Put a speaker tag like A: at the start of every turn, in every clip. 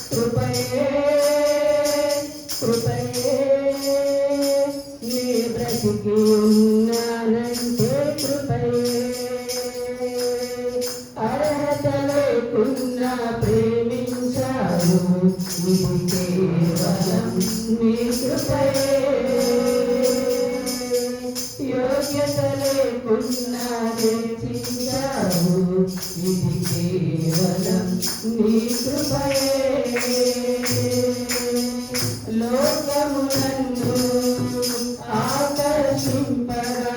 A: కృపయే కృపయే నీ బ్రతికి ఉన్నానంటే కృపయే అర్హత లేకున్నా ప్రేమించారు ఇది కేవలం నీ కృపయే యోగ్యత లేకున్నా రక్షించావు ఇది కేవలం నీ కృపయే లోకము నన్ను ఆకర్షింపగా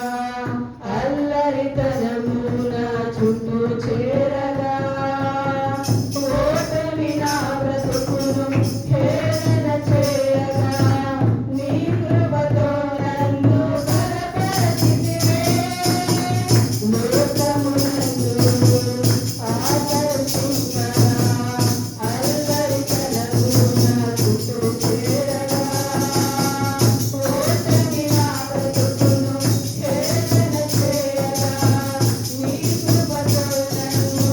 A: అల్లరితనము నా చుట్టూ చేరగా ఓటమి నా బ్రతుకును హేళన చేయగా నీ కృపతో నన్ను బలపరచితివే లోకము నన్ను ఆకర్షింపగా అల్లరితనము నా చుట్టూ చేరగా ఓటమి నా బ్రతుకును హేళన చేయగా నీ కృపతో నన్ను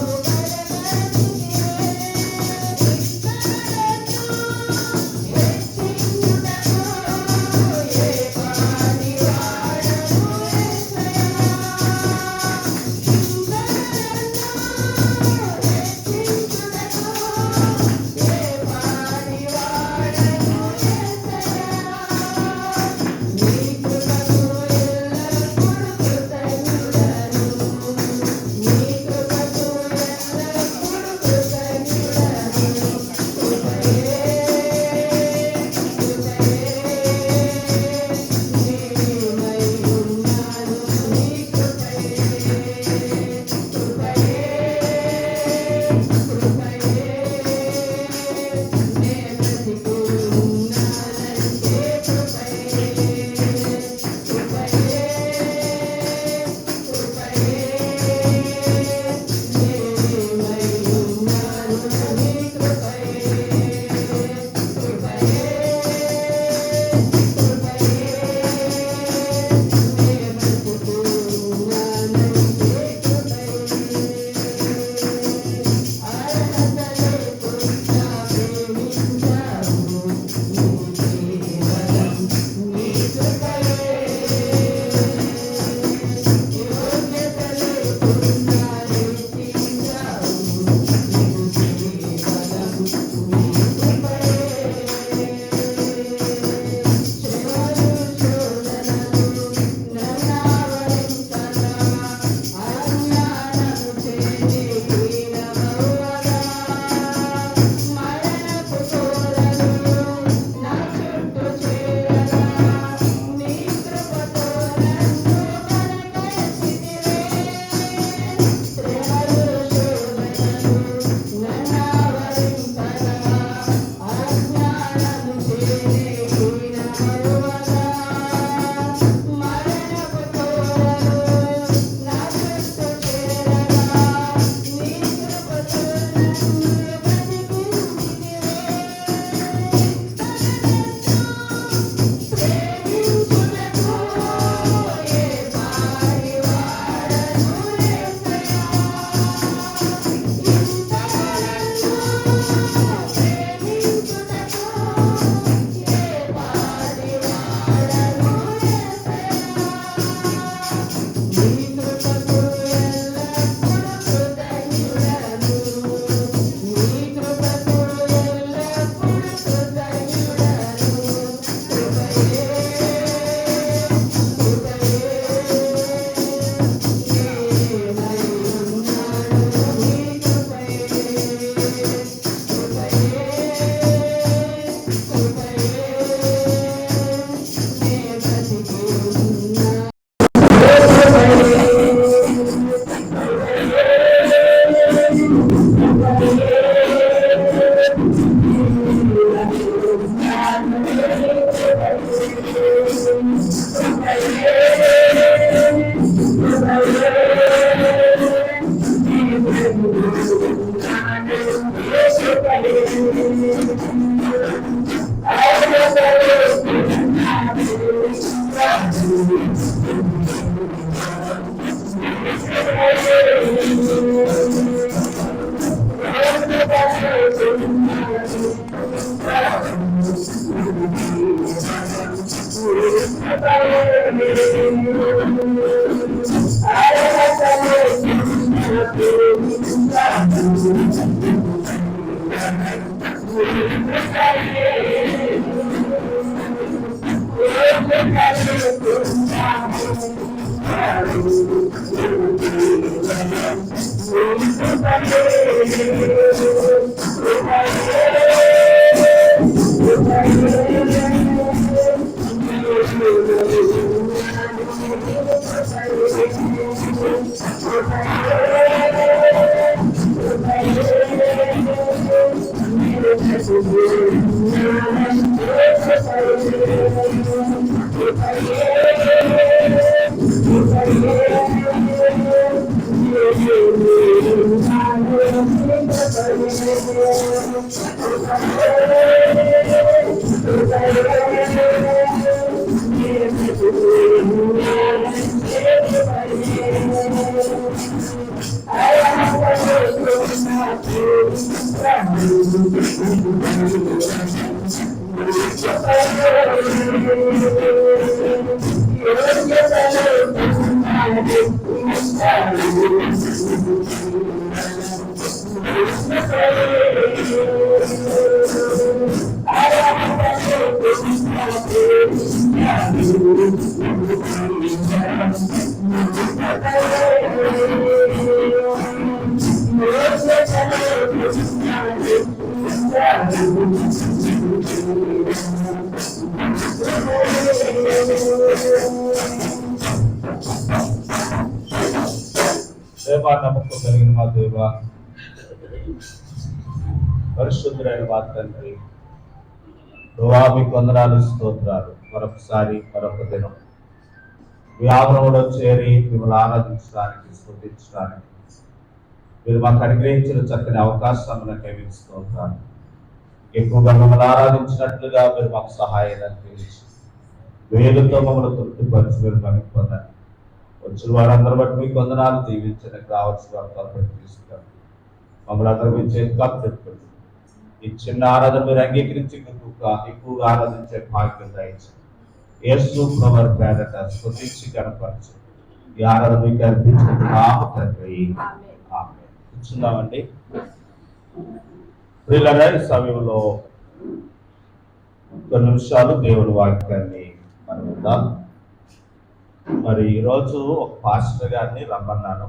B: Thank you. దేవా, నమ్మకం కలిగిన మా దేవ, పరిశుద్ధుడైన మా తండ్రి, ప్రభువా మీకు వందనాలు, స్తోత్రాలు. మరొకసారి మరొక దినం మీ ఆవరణలో చేరి మిమ్మల్ని ఆరాధించడానికి, స్తుతించడానికి మీరు మాకు అనుగ్రహించిన చక్కని అవకాశాన్ని మీకు స్తోత్రాలు. ఎక్కువగా మిమ్మల్ని ఆరాధించినట్లుగా మీరు మాకు సహాయం అందించి వేలుతో మమ్మల్ని తృప్తిపరిచి మీరు మనకి పొందండి. వచ్చిన వారందరూ బట్టి మీకు వందనాలు, దీవించడానికి రావాల్సిన వారు బట్టి తీసుకున్నారు. మమ్మల్ని అందరూ మీ చేతిగా పెట్టుకుంటుంది. ఈ చిన్న ఆరాధన మీరు అంగీకరించి ఎక్కువగా ఆరాధించే భాగ్యం దయచేయండి. యేసు ప్రభువు పేరట స్తుతించి కనపరచు. ఈ ఆరాధన మీకు అర్పించుకుంటున్నాము తండ్రి. ఆమేన్. కూర్చుందామండి. ప్రియులారా, ఈ సమయంలో కొన్ని నిమిషాలు దేవుని వాక్యాన్ని మనం విందాం. మరి ఈరోజు ఒక పాస్టర్ గారిని రమ్మన్నాను.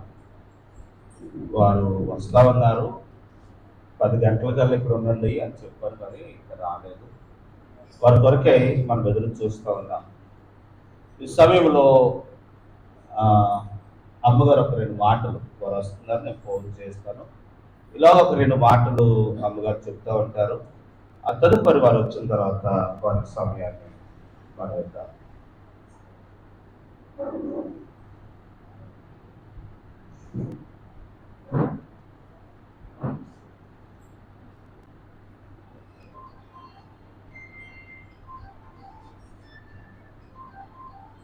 B: వారు వస్తామన్నారు. 10 గంటలకల్లా ఇక్కడ ఉండండి అని చెప్పారు. మరి ఇక్కడ రాలేదు. వారి కొరకే మనం ఎదురు చూస్తూ ఉన్నాం. ఈ సమయంలో అమ్మగారు ఒక 2 మాటలు, వారు వస్తున్నారు, నేను ఫోన్ చేస్తాను, ఇలా ఒక 2 మాటలు అమ్మగారు చెప్తూ ఉంటారు. ఆ తదుపరి వారు వచ్చిన తర్వాత వారి సమయాన్ని మనం ఇద్దాం.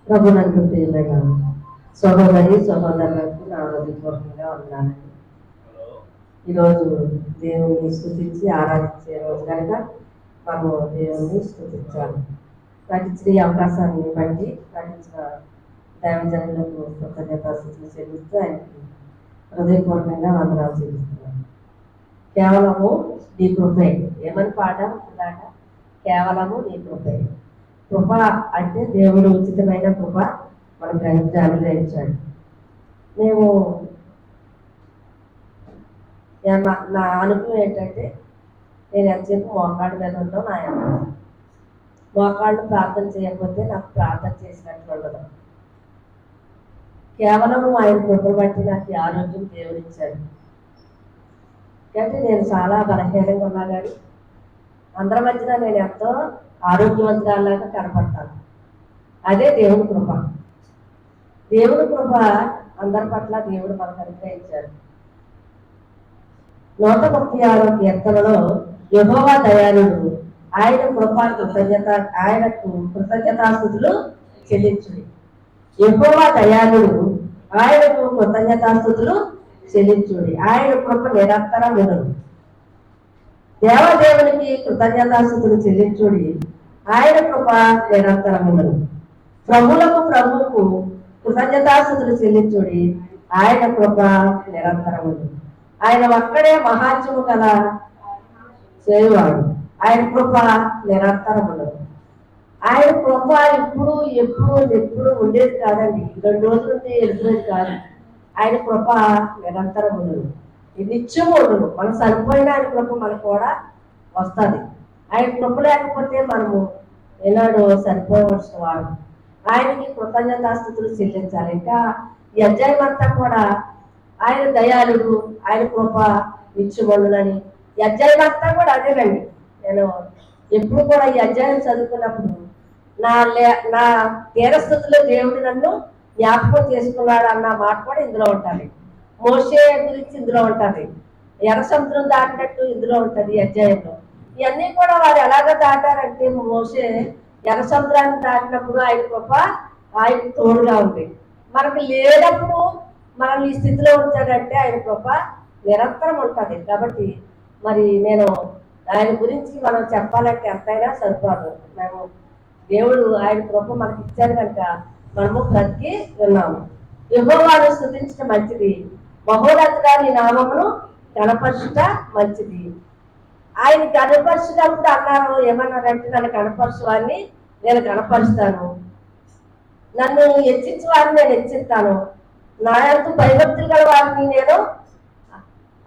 C: ప్రభునందు ప్రియమైన సహోదరి సహోదరులకు నా హృదయపూర్వకంగా ఉన్నానండి. ఈరోజు దేవుని స్తుతించి ఆరాధించే రోజు కనుక మనము దేవుని స్తుతించాలి. నాకు ఇచ్చిన ఈ అవకాశాన్ని బట్టి నాకు ఇచ్చిన దైవజనులకు కృతజ్ఞతాస్తుతులు చెల్లిస్తూ ఆయనకి హృదయపూర్వకంగా వందనాలు చెల్లిస్తున్నాను. కేవలము నీ కృపే. ఏమని పాట దాక? కేవలము నీ కృపే. కృప అంటే దేవుడు ఉచితమైన కృప మనకు అనుగ్రహించాడు. మేము నా అనుభవం ఏంటంటే, నేను ఎంతసేపు మోకాళ్ళ మీద ఉంటాం. నా మోకాళ్ళు ప్రార్థన చేయకపోతే నాకు ప్రార్థన చేసినట్టు ఉండదు. కేవలం ఆయన కృపను బట్టి నాకు ఈ ఆరోగ్యం దేవుడిచ్చాడు. కాబట్టి నేను చాలా బలహీనంగా ఉన్నా కానీ అందరి మధ్యన నేను ఎంతో ఆరోగ్యవంతురాలాగా కనపడతాను. అదే దేవుని కృప. దేవుని కృప అందరి పట్ల దేవుడు మనకు అనుగ్రహించాడు. 136వ కీర్తనలో యెహోవా దయాళుడు, ఆయనకు కృతజ్ఞతాస్తుతులు చెల్లించుడి. యెహోవా దయాళుడు, ఆయనకు కృతజ్ఞతాస్తుతులు చెల్లించుడి. ఆయన కృప నిరంతరం వినుడు. దేవదేవునికి కృతజ్ఞతాస్తుతులు చెల్లించుడి, ఆయన కృప నిరంతరముండును. ప్రభువులకు ప్రభువుకు కృతజ్ఞతాస్తుతులు చెల్లించుడి, ఆయన కృప నిరంతరముండును. ఆయన ఒక్కడే మహాత్యము గల చేయువాడు, ఆయన కృప నిరంతరముండును. ఆయన కృప ఇప్పుడు ఎప్పుడు ఉండేది కాదండి, 2 రోజుల నుండి వెళ్ళిపోయేది కాదు. ఆయన కృప నిరంతరం ఉండదు, నిత్యం ఉండదు. మనం సరిపోయిన ఆయన కృప మనకు కూడా వస్తుంది. ఆయన కృప లేకపోతే మనము ఏనాడు సరిపోవలసిన వాడు. ఆయనకి కృతజ్ఞతాస్తుతులు చెల్లించాలి. ఇంకా ఈ అధ్యాయం అంతా కూడా ఆయన దయాళుడు, ఆయన కృప నిత్యముండునని. ఈ అధ్యాయం అంతా కూడా అదేనండి. నేను ఎప్పుడు కూడా ఈ అధ్యాయం చదువుకున్నప్పుడు నా తీరస్థుతిలో దేవుడు నన్ను జ్ఞాపకం చేసుకున్నాడు అన్న మాట కూడా ఇందులో ఉంటుంది. మోషే గురించి ఇందులో ఉంటుంది, ఎర్ర సముద్రం దాటినట్టు ఇందులో ఉంటుంది ఈ అధ్యాయంలో. ఇవన్నీ కూడా వారు ఎలాగ దాటారంటే, మోషే ఎర్ర సముద్రాన్ని దాటినప్పుడు ఆయన కృప ఆయన తోడుగా ఉంది. మనకు లేనప్పుడు మనల్ని ఈ స్థితిలో ఉంచాడంటే ఆయన కృప నిరంతరం ఉంటుంది. కాబట్టి మరి నేను ఆయన గురించి మనం చెప్పాలంటే ఎంతైనా సరిపోదు. మేము దేవుడు ఆయన కృప మనకి ఇచ్చారు కనుక మనము బ్రతికి ఉన్నాము. యెహోవాను స్తుతించడం మంచిది, మహోన్నతుడా నీ నామమును కనపరచుట మంచిది. ఆయన కనపరిచినప్పుడు అన్నారు, ఏమన్నారంటే నన్ను కనపరచు వారిని నేను కనపరుస్తాను, నన్ను హెచ్చించు వారిని నేను హెచ్చిస్తాను, నా యందు భయభక్తులు గల వారిని నేను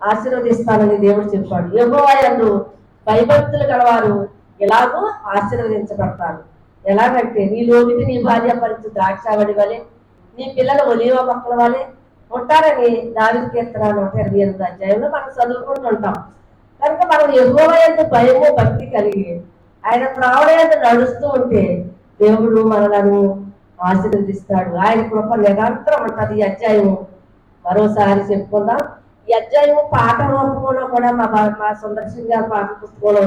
C: ఆశీర్వదిస్తానని దేవుడు చెప్పాడు. యెహోవా యందు భయభక్తులు గలవారు ఎలాగో ఆశీర్వదించబడతారు. ఎలాగంటే నీ లోగిటి నీ భార్య పరిచు ద్రాక్షావళి వలె, నీ పిల్లలు ఒలీవ మొక్కల వలె ఉంటారని దావీదు కీర్తన 128 అధ్యాయంలో మనం చదువుకుంటుంటాం. కనుక మనం యెహోవా యందు భయము భక్తి కలిగి ఆయన త్రోవల యందు నడుస్తూ ఉంటే దేవుడు మనలను ఆశీర్వదిస్తాడు. ఆయన కృప నిరంతరం ఉంటుంది. ఈ అధ్యాయం మరోసారి చెప్పుకుందాం. ఈ అధ్యాయం పాట రూపంలో కూడా మా సుందర్శన్ గారి పాఠ పుస్తకంలో,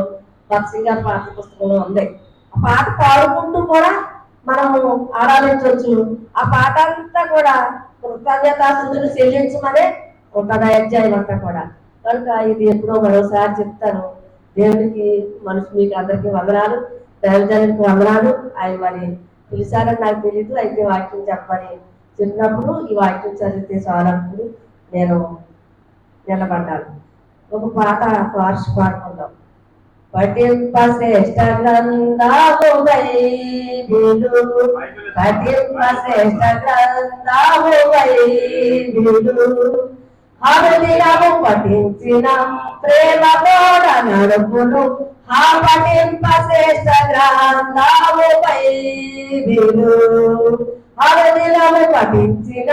C: భక్సింగ్ గారి పాఠ పుస్తకంలో ఉంది. ఆ పాట పాడుకుంటూ కూడా మనము ఆరాధించవచ్చు. ఆ పాట అంతా కూడా కృతజ్ఞతాస్తుతులు చెల్లించమనే ఉంటుంది ఆ అధ్యాయం అంతా కూడా. కనుక ఇది ఎప్పుడో మరోసారి చెప్తాను. దేవునికి మీకు అందరికీ వందనాలు, దైవజనునికి వందనాలు. ఆయన మరి పిలిచారని నాకు తెలియదు, అయితే వాక్యం చెప్పని చెప్పినప్పుడు ఈ వాక్యం చదివితే చాలనుకుని నేను నిలబడ్డాను. ఒక పాట వార్షి పాడుకుందాం. పఠింప శ్రేష్ఠ గ్రంథము బైబిలు, పఠింప శ్రేష్ఠ గ్రంథము బైబిలు, అనుదినము పఠించిన ప్రేమతోడ నడుపును, ఆ పఠింప శ్రేష్ఠ గ్రంథము బైబిలు, అనుదినము పఠించిన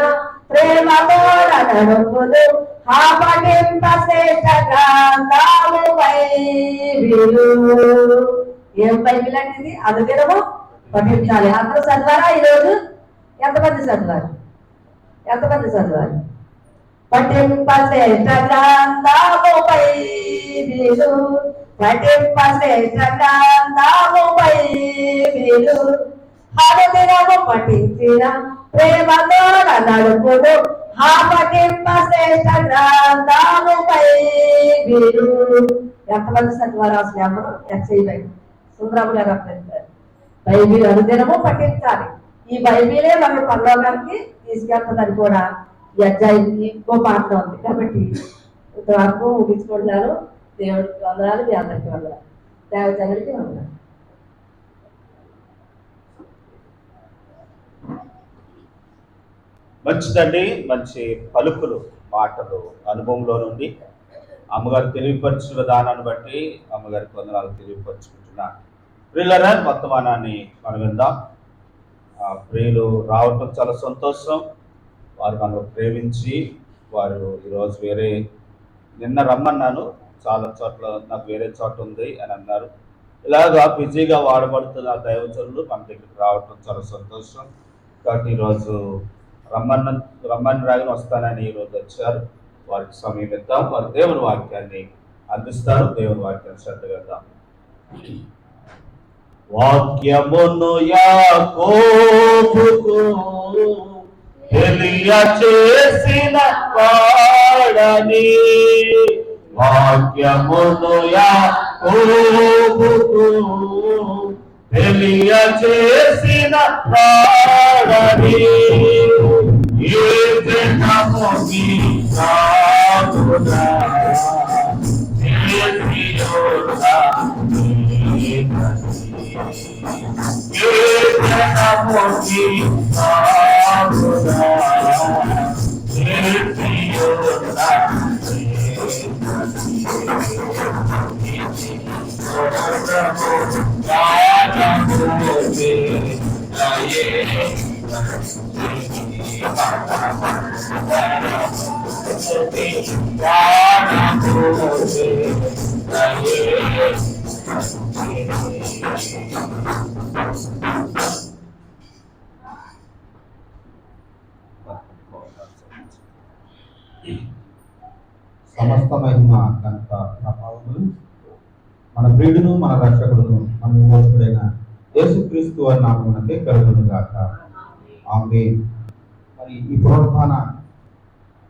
C: ప్రేమతోడ నడుపును, ఆ పఠింప శ్రేష్ఠ గ్రంథము బైబిలు. ఏం బైబిల్ అంటే ఇది? అనుదినము పఠించాలి. అందరూ చదివారా ఈరోజు? ఎంతమంది చదివారు? పఠింప శ్రేష్ఠ గ్రంథము బైబిలు, పఠింప శ్రేష్ఠ గ్రంథము బైబిలు, అనుదినము పఠించిన ప్రేమతోడ నడుపును, ఆ పఠింప శ్రేష్ఠ గ్రంథము బైబిలు. ఎంతమంది చదివారు? అసలు ఎవరు ఎస్ఐ సుందరమ్మ గారు అప్పుడు బైబిల్ అనుదినము పఠించాలి. ఈ బైబిలే మనం పరలోకానికి తీసుకెళ్తుందని కూడా ఈ అధ్యాయానికి ఇంకో పాఠం ఉంది. కాబట్టి ఇంతవరకు ముగించుకుంటున్నాను. దేవుడికి వందనాలు, మీ అందరికీ వందనాలు, దేవజనుడికి వందనాలు.
B: మంచిదండి. మంచి పలుకులు, మాటలు అనుభవంలో నుండి అమ్మగారు తెలియపరిచిన విధానాన్ని బట్టి అమ్మగారికి వందనాలు తెలియపరుచుకుంటున్నా. ప్రియులరా, వర్తమానాన్ని మనం విందాం. ప్రియులు రావటం చాలా సంతోషం. వారు మనం ప్రేమించి వారు ఈరోజు నిన్న రమ్మన్నాను, చాలా చోట్ల నాకు వేరే చోట ఉంది అని అన్నారు. ఇలాగా బిజీగా వాడబడుతున్న దైవజనులు మన దగ్గరికి రావటం చాలా సంతోషం. కాబట్టి ఈరోజు రమ్మని రాగానే వస్తానని ఈరోజు వచ్చారు. వారికి సమయం ఇద్దాం. వారు దేవుని వాక్యాన్ని అందిస్తారు. దేవుని వాక్యాన్ని శ్రద్ధగా వాక్యమును యాకోబుకు తెలియచేసిన వాడని, వాక్యమును ఓపుతూ తెలియచేసిన వాడని ఏ జనముకి రాదురా తెలియజేయురా ఏ జనముకి రాదురా తెలియజేయురా సమస్త మహిమ కనుక ప్రభావములు మన ప్రియుడును మన రక్షకుడును మన విమోచకుడైన యేసుక్రీస్తు వారి నామమునకే కలుగును గాక ఆమేన్. మరి ఈ పునరుత్థాన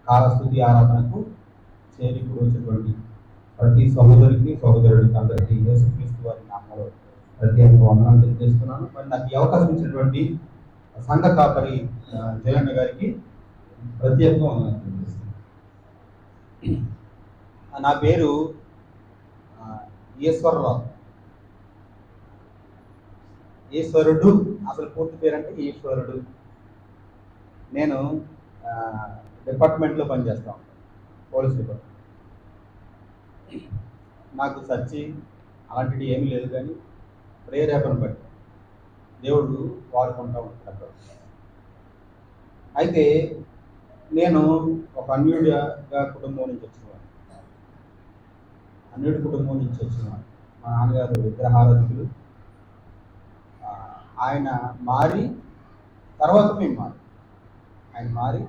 B: కాలస్తుతి ఆరాధనకు చేరికూడి వచ్చినటువంటి ప్రతి సహోదరికి సహోదరుడికి అందరికీ యేసుక్రీస్తు వారి నామంలో ప్రత్యేక వందనాలు తెలియజేస్తున్నాను. మరి నాకు ఈ అవకాశం ఇచ్చినటువంటి సంఘ కాపరి జయన్న గారికి ప్రత్యేకంగా వందనాలు తెలియజేస్తున్నాను. నా పేరు ఈశ్వరరావు. ఈశ్వరుడు అసలు పూర్తి పేరంటే ఈశ్వరుడు. నేను డిపార్ట్మెంట్లో పనిచేస్తా ఉంటాను, పోలీస్ డిపార్ట్మెంట్. నాకు సచ్చి అలాంటివి ఏమీ లేదు, కానీ ప్రేరేపణ బట్టి దేవుడు వాడుకుంటూ ఉంటాడు. అయితే నేను ఒక అన్యుడిగా కుటుంబం నుంచి వచ్చినవాడు. అన్యుడి కుటుంబం నుంచి వచ్చినవాడు. మా నాన్నగారు విగ్రహారాధకులు. ఆయన మారి తర్వాత మేము మారి ఆయన మారి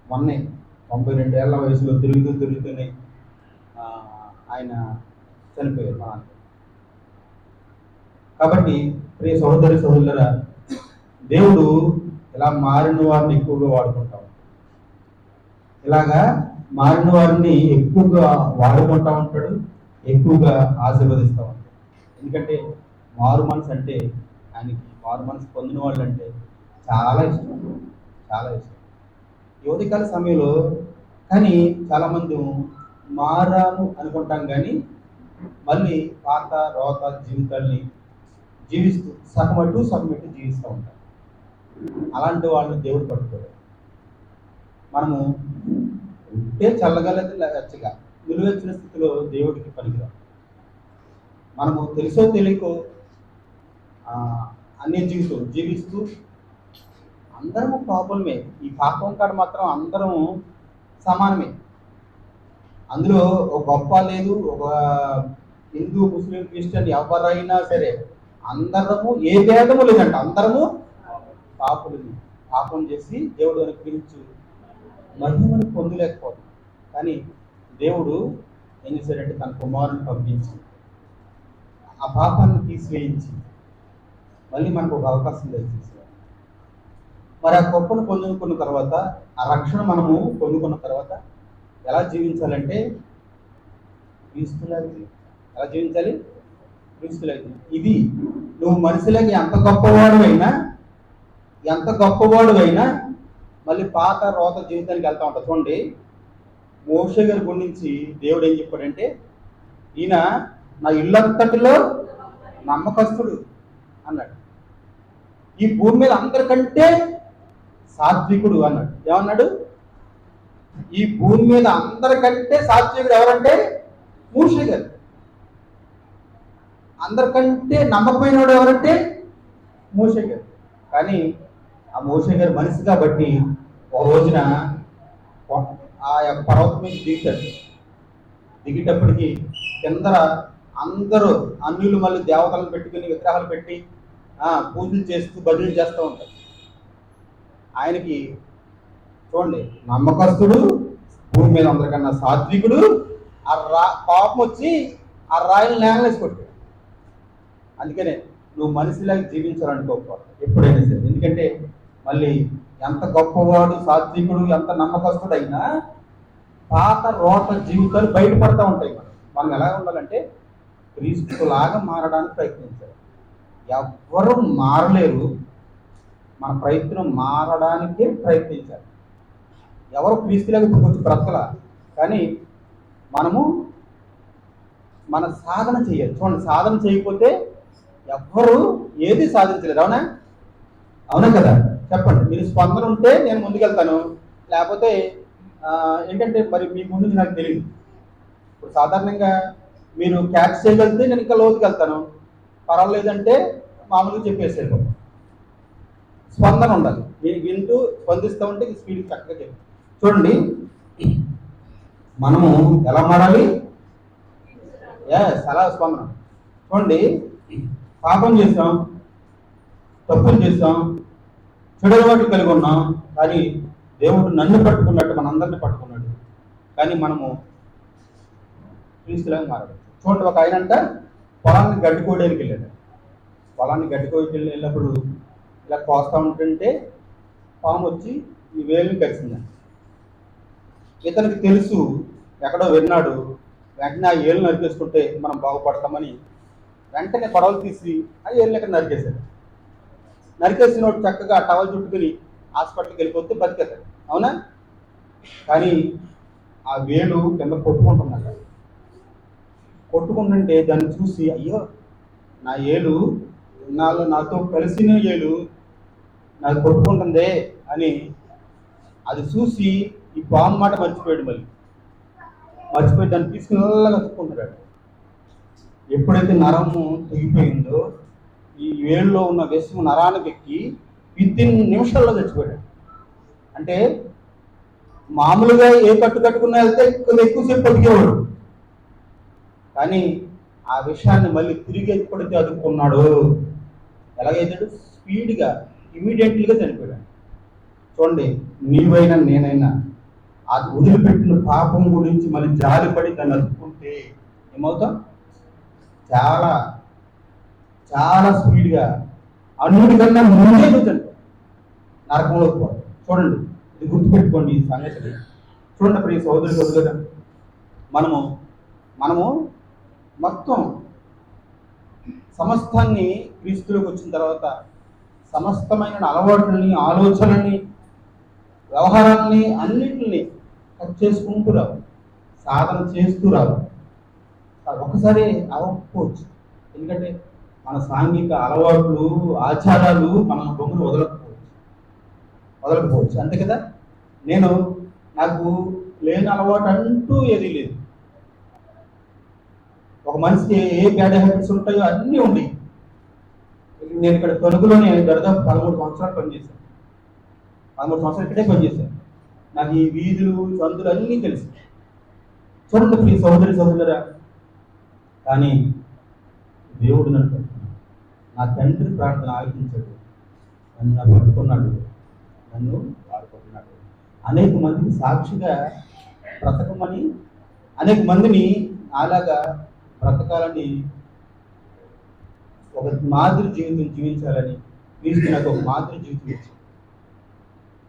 B: మొన్నే 92 ఏళ్ల వయసులో తిరుగుతూనే ఆయన చనిపోయారు మా నాన్న. కాబట్టి ప్రియ సహోదరి సహోదరుల, దేవుడు ఇలా మారిన వారిని ఎక్కువగా వాడుకుంటాం. ఇలాగా మారిన వారిని ఎక్కువగా వాడుకుంటూ ఉంటాడు, ఎక్కువగా ఆశీర్వదిస్తూ ఉంటాడు. ఎందుకంటే మారు మనసు అంటే ఆయనకి మారు మనసు పొందిన వాళ్ళు అంటే చాలా ఇష్టం, చాలా ఇష్టం. ఈ ఉదయకాల సమయంలో కానీ చాలామంది మారాను అనుకుంటాం, కానీ మళ్ళీ పాత రోత జీవితాల్ని జీవిస్తూ సగమెట్టు జీవిస్తూ ఉంటాం. అలాంటి వాళ్ళని దేవుడు పట్టుకోడు. మనము ఉంటే చల్లగలది లచ్చగా నిలువెచ్చిన స్థితిలో దేవుడికి పనికిరాం. మనము తెలుసో తెలియకో అన్ని జీవిస్తూ అందరము పాపమే. ఈ పాపం కాడ మాత్రం అందరం సమానమే. అందులో ఒక గొప్ప లేదు, ఒక హిందూ ముస్లిం క్రిస్టియన్ ఎవరైనా సరే అందరము ఏ భేదము లేదంట, అందరము పాపులని పాపం చేసి దేవుడు అనుగ్రహించు మహిమను పొందలేకపోతాం. కానీ దేవుడు ఏం చేశాడంటే తన కుమారుని పంపించి ఆ పాపాన్ని తీసివేయించి మళ్ళీ మనకు ఒక అవకాశం దయచేసాడు. మరి ఆ గొప్పను పొందుకున్న తర్వాత, ఆ రక్షణ మనము పొందుకున్న తర్వాత ఎలా జీవించాలంటే క్రీస్తులాగా. ఎలా జీవించాలి? క్రీస్తులాగా. ఇది నువ్వు మనిషిలాగా ఎంత గొప్పవాడు అయినా మళ్ళీ పాత రోత జీవితానికి వెళ్తా ఉంటావు. చూడండి, మోషే గారి గురించి దేవుడు ఏం చెప్పాడంటే, ఈయన నా ఇల్లంతటిలో నమ్మకస్తుడు అన్నాడు. ఈ భూమి మీద అందరికంటే సాత్వికుడు అన్నాడు. ఏమన్నాడు? ఈ భూమి మీద అందరికంటే సాత్వికుడు ఎవరంటే మోషే గారు. అందరికంటే నమ్మకమైన వాడు ఎవరంటే మోషే గారు. కానీ ఆ మోషే గారు మనిషి కాబట్టి ఒక రోజున ఆ యొక్క పర్వతం మీద దిగేటప్పటికి కింద అందరూ అన్యులు మళ్ళీ దేవతలను పెట్టుకుని విగ్రహాలు పెట్టి పూజలు చేస్తూ భజనలు చేస్తూ ఉంటారు. ఆయనకి చూడండి, నమ్మకస్తుడు, భూమి మీద అందరికన్నా సాత్వికుడు, పాపం వచ్చి ఆ రాయిని నేలనేసి కొట్టాడు. అందుకనే నువ్వు మనిషిలాగా జీవించాలనుకోకూడదు ఎప్పుడైనా సరే. ఎందుకంటే మళ్ళీ ఎంత గొప్పవాడు, సాత్వికుడు, ఎంత నమ్మకస్తుడు అయినా పాత రోత జీవితాలు బయటపడతా ఉంటాయి. మనం ఎలా ఉండాలంటే
D: క్రీస్తులాగా మారడానికి ప్రయత్నించాలి. ఎవ్వరూ మారలేరు, మన ప్రయత్నం మారడానికే ప్రయత్నించాలి. ఎవరు క్రీస్తులాగా ఇప్పుడు కొంచెం బ్రతకల, కానీ మనము మన సాధన చేయాలి. చూడండి, సాధన చేయకపోతే ఎవ్వరు ఏది సాధించలేరు. అవునా? అవునా కదా? చెప్పండి. మీరు స్పందన ఉంటే నేను ముందుకెళ్తాను, లేకపోతే ఏంటంటే మరి మీ ముందు నాకు తెలియదు. ఇప్పుడు సాధారణంగా మీరు క్యాచ్ చేయగలిగితే నేను ఇంకా లోతుకి వెళ్తాను, పర్వాలేదంటే మామూలుగా చెప్పేసాను. స్పందన ఉండాలి, వింటూ స్పందిస్తూ ఉంటే స్పీడ్ చక్కగా చెప్పి. చూడండి, మనము ఎలా మారాలి? అలా స్పందన. చూడండి, పాపం చేస్తాం, తప్పులు చేస్తాం, చెడు అలవాట్లు కలిగి ఉన్నాం, కానీ దేవుడు నన్ను పట్టుకున్నట్టు మనందరినీ పట్టుకున్నాడు, కానీ మనము క్రీస్తులాగా మారాలి. చూడండి, ఒక ఆయన అంట పొలాన్ని గడ్డి కోయడానికి వెళ్ళాడు. పొలాన్ని గడ్డి కోయడానికి వెళ్ళినప్పుడు ఇలా కోస్తా ఉంటుంటే పాము వచ్చి ఈ వేలుని కలిసిందండి. ఇతనికి తెలుసు, ఎక్కడో విన్నాడు, వెంటనే ఆ ఏళ్ళు నరికేసుకుంటే మనం బాగుపడతామని వెంటనే పడవలు తీసి ఆ ఏళ్ళని ఎక్కడ నరికేశాడు. నరికేసినోడు చక్కగా టవల్ చుట్టుకుని హాస్పిటల్కి వెళ్ళిపోతే బతికేస్తాడు. అవునా? కానీ ఆ వేలు కింద కొట్టుకుంటున్నాడు. కొట్టుకుంటుంటే దాన్ని చూసి, అయ్యో నా ఏలు ఇన్నాళ్ళు నాతో కలిసిన ఏలు నాకు కొట్టుకుంటుందే అని అది చూసి ఈ పాము మాట మర్చిపోయాడు. మర్చిపోయి దాన్ని తీసుకుని నల్లగా కట్టుకుంటున్నాడు. ఎప్పుడైతే నరము తెగిపోయిందో ఈ వేళ్ళలో ఉన్న విషము నరానికి ఎక్కి వితిన్ నిమిషాల్లో చచ్చిపోయాడు. అంటే మామూలుగా ఏ కట్టుకున్నా వెళ్తే ఎక్కువసేపు బతికేవాడు, కానీ ఆ విషయాన్ని మళ్ళీ తిరిగి ఎప్పుడైతే అదుపుకున్నాడు, ఎలాగైతే స్పీడ్గా ఇమీడియట్లీగా చనిపోయాడు. చూడండి, నీవైనా నేనైనా అది వదిలిపెట్టిన పాపం గురించి మళ్ళీ జాలిపడి దాన్ని అదుపుకుంటే ఏమవుతాం? చాలా చాలా స్పీడ్గా అన్నిటికన్నా ముందే చనిపోతాం, నరకంలోకి పోతాం. చూడండి, ఇది గుర్తుపెట్టుకోండి ఈ సంగతిని. చూడండి, అప్పుడు ఈ సోదరుగా మనము మొత్తం సమస్తాన్ని క్రీస్తులోకి వచ్చిన తర్వాత సమస్తమైన అలవాట్లని, ఆలోచనల్ని, వ్యవహారాలని అన్నింటిని కట్ చేసుకుంటూ రావాలి, సాధన చేస్తూ రావాలి. ఒకసారి అవ్వకపోవచ్చు, ఎందుకంటే మన సాంఘిక అలవాట్లు, ఆచారాలు మనం బొమ్మను వదలకపోవచ్చు. అంతే కదా? నాకు లేని అలవాటు అంటూ ఏదీ లేదు. ఒక మనిషికి ఏ బ్యాడ్ హ్యాబిట్స్ ఉంటాయో అన్నీ ఉన్నాయి. నేను ఇక్కడ తణుకులోనే దాదాపు 13 సంవత్సరాలు పనిచేశాను. 13 సంవత్సరాలు ఇక్కడే పనిచేశాను. నాకు ఈ వీధులు, సందులు అన్నీ తెలుసు. చూడండి ప్రియ సహోదరులారా, కానీ దేవుడు నన్ను నా తండ్రి ప్రార్థన ఆలకించాడు, నన్ను పట్టుకున్నాడు, నన్ను వాడుకుంటున్నాడు. అనేక మందికి సాక్షిగా బ్రతకమని, అనేక మందిని అలాగా బ్రతకాలని, ఒక మాదిరి జీవితం జీవించాలని క్రీస్తు నాకు ఒక మాదిరి జీవితం ఇచ్చింది.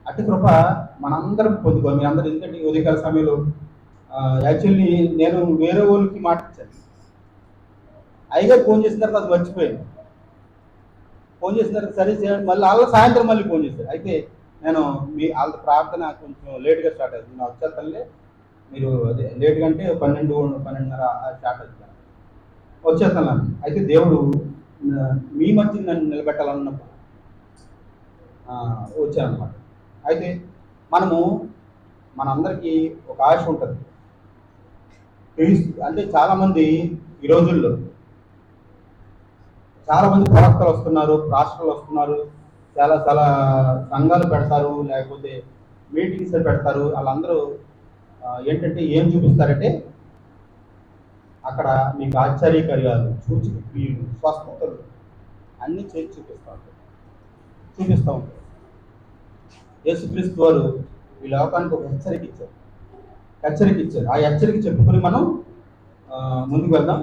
D: అటు కృప మనందరం పొందుకోవాలి. మీ అందరూ, ఎందుకంటే ఉదయకాల సమయంలో యాక్చువల్లీ నేను వేరే వాళ్ళకి మాట ఇచ్చాను. అయ్యగారు ఫోన్ చేసిన తర్వాత అది మర్చిపోయాను. ఫోన్ చేసిన తర్వాత సరే చేయండి, మళ్ళీ వాళ్ళ సాయంత్రం మళ్ళీ ఫోన్ చేశారు. అయితే నేను వాళ్ళ ప్రార్థన కొంచెం లేట్గా స్టార్ట్ అవుతుంది. నా వచ్చేతల్లే మీరు అదే లేట్గా అంటే 12:30 స్టార్ట్ అవుతుంది. వచ్చేస్తాను. అయితే దేవుడు మీ మధ్య నన్ను నిలబెట్టాలన్నప్పుడు వచ్చానమాట. అయితే మనందరికీ ఒక ఆశ ఉంటుంది. అంటే చాలామంది ఈ రోజుల్లో చాలామంది ప్రవక్తలు వస్తున్నారు, రాష్ట్రాలు వస్తున్నారు, చాలా చాలా సంఘాలు పెడతారు, లేకపోతే మీటింగ్స్ పెడతారు. వాళ్ళందరూ ఏంటంటే ఏం చూపిస్తారంటే అక్కడ మీకు ఆశ్చర్యకార్యాలు, సూచక క్రియలు, స్వస్థతలు అన్నీ చేసి చూపిస్తూ ఉంటారు. యేసుక్రీస్తు వారు ఈ లోకానికి ఒక హెచ్చరిక ఇచ్చారు. ఆ హెచ్చరిక చెప్పుకొని మనం ముందుకు వెళ్దాం.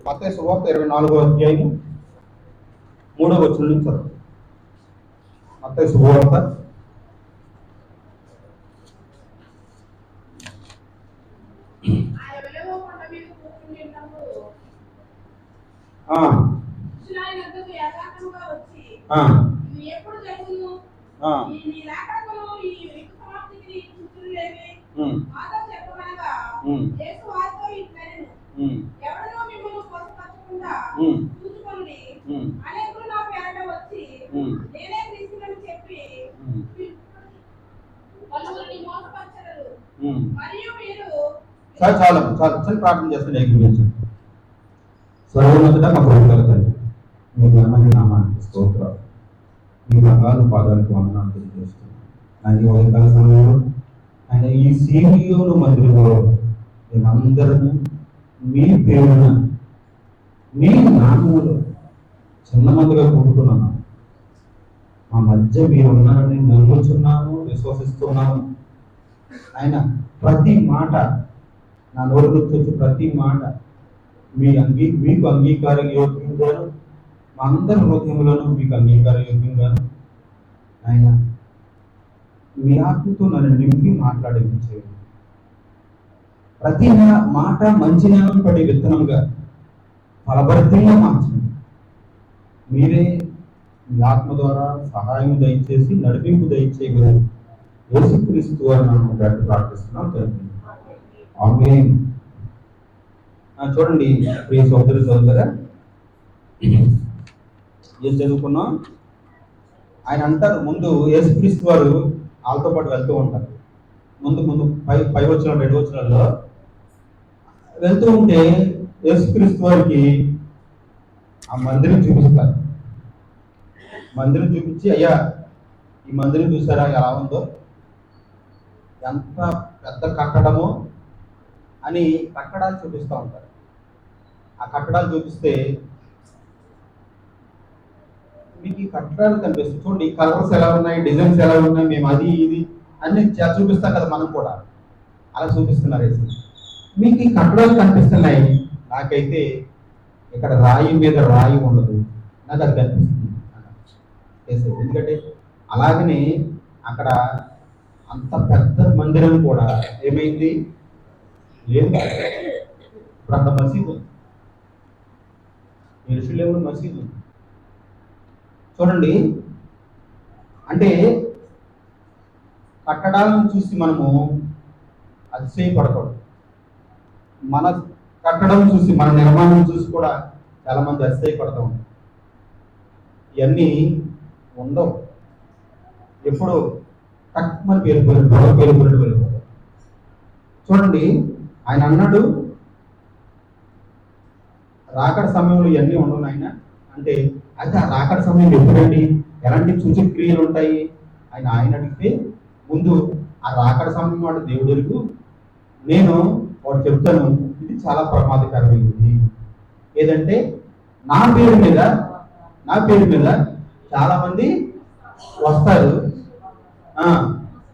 D: మత్తయి సువార్త 24వ అధ్యాయం 3వ వచనం నుంచి చదువు. మత్తయి సువార్త
A: కూర్చుండినప్పుడు
D: ఆ,
A: శిష్యులైన వద్దకు యథార్థముగా వచ్చి
D: ఆ,
A: ఇవి ఎప్పుడు జరుగును?
D: ఆ,
A: ఈ లేఖనములు ఈ యుగ సమాప్తికి సూచనలేవి?
D: ఉమ్,
A: మాతో చెప్పమనగా
D: ఉమ్,
A: యేసు వారితో ఇట్లనెను,
D: ఉమ్,
A: ఎవడనో మిమ్మల్ని మోసపరచకుండా
D: ఉమ్,
A: చూసుకోండి.
D: ఉమ్,
A: అనేకులు నా పేరట వచ్చి
D: ఉమ్,
A: నేనే క్రీస్తునని చెప్పి
D: ఉమ్,
A: పలువురిని మోసపరచరు.
D: ఉమ్.
A: మరియు మీరు
D: చాలు చాలు చాలు చిన్న ప్రార్థన చేస్తాను ఏకీభవించండి. సర్వోన్నతుడ మా ప్రభువుల తండ్రి, మీ ఘనమైన నామానికి స్తోత్రాలు. మీ బంగారు పాదాలకు వందనాలు తెలియజేస్తున్నాను. ఆయన ఈ ఉదయకాల సమయంలో ఆయన ఈ సీనియోను మందిరంలో మేమందరము మీ పేరున మీ నామములో చిన్న మందిగా కూడుకున్నాను. మా మధ్య మీరు ఉన్నారని నమ్ముచున్నాను, విశ్వసిస్తున్నాను. ఆయన ప్రతి మాట, నా నోరు నుంచి వచ్చే ప్రతి మాట మీకు అంగీకార యోగ్యంగాను, మా అందరి హృదయంలోనూ మీకు అంగీకార యోగ్యంగాను ఆయన మీ ఆత్మతో నన్ను నింపి మాట్లాడించేది. ప్రతి మాట మంచి నేలను పడే విత్తనంగా ఫలభరితంగా మార్చండి. మీరే మీ ఆత్మ ద్వారా సహాయం దయచేసి నడిపింపు దయచేయగలరు. యేసుక్రీస్తు అని మనం ప్రార్థిస్తున్నాం తండ్రి. ఆమేన్. చూడండి ప్రియ సోదరి సోదరా, ఏం చదువుకున్నాం? ఆయన అంటారు, ముందు యేసుక్రీస్తు వారు వాళ్ళతో పాటు వెళ్తూ ఉంటారు. ముందు పై వచ్చిన 2 వచనాల్లో వెళ్తూ ఉంటే యేసుక్రీస్తు వారికి ఆ మందిరం చూపిస్తారు. మందిరం చూపించి, అయ్యా ఈ మందిరం చూసారా ఎలా ఉందో, ఎంత పెద్ద కట్టడమో అని కట్టడాలు చూపిస్తూ ఉంటారు. ఆ కట్టడాలు చూపిస్తే మీకు ఈ కట్టడాలు కనిపిస్తుంది. చూడండి ఈ కలర్స్ ఎలా ఉన్నాయి, డిజైన్స్ ఎలా ఉన్నాయి, మేము అది ఇది అన్ని చూపిస్తాం కదా మనం కూడా. అలా చూపిస్తున్నారు. మీకు ఈ కట్టడాలు కనిపిస్తున్నాయి, నాకైతే ఇక్కడ రాయి మీద రాయి ఉండదు, నాకు అది కనిపిస్తుంది. ఎందుకంటే అలాగనే అక్కడ అంత పెద్ద మందిరం కూడా ఏమైంది లేదు. ఇప్పుడు అక్కడ మసీదు, యెరూషలేములో మసీదు. చూడండి, అంటే కట్టడాలను చూసి మనము అతిశయపడకూడదు. మన కట్టడం చూసి, మన నిర్మాణం చూసి కూడా చాలా మంది అతిశయపడతా ఉంటారు. ఇవన్నీ ఉండవు. ఎప్పుడు తక్కువని వెళ్ళిపోతారు. చూడండి, ఆయన అన్నాడు రాకడ సమయంలో ఇవన్నీ ఉండవు ఆయన అంటే. అయితే ఆ రాకడ సమయంలో ఎప్పుడండి, ఎలాంటి సూచక్రియలు ఉంటాయి ఆయన అడిగితే, ముందు ఆ రాకడ సమయం వాడు దేవుడికి నేను వాడు చెప్తాను, ఇది చాలా ప్రమాదకరమైనది. ఏదంటే నా పేరు మీద చాలా మంది వస్తారు,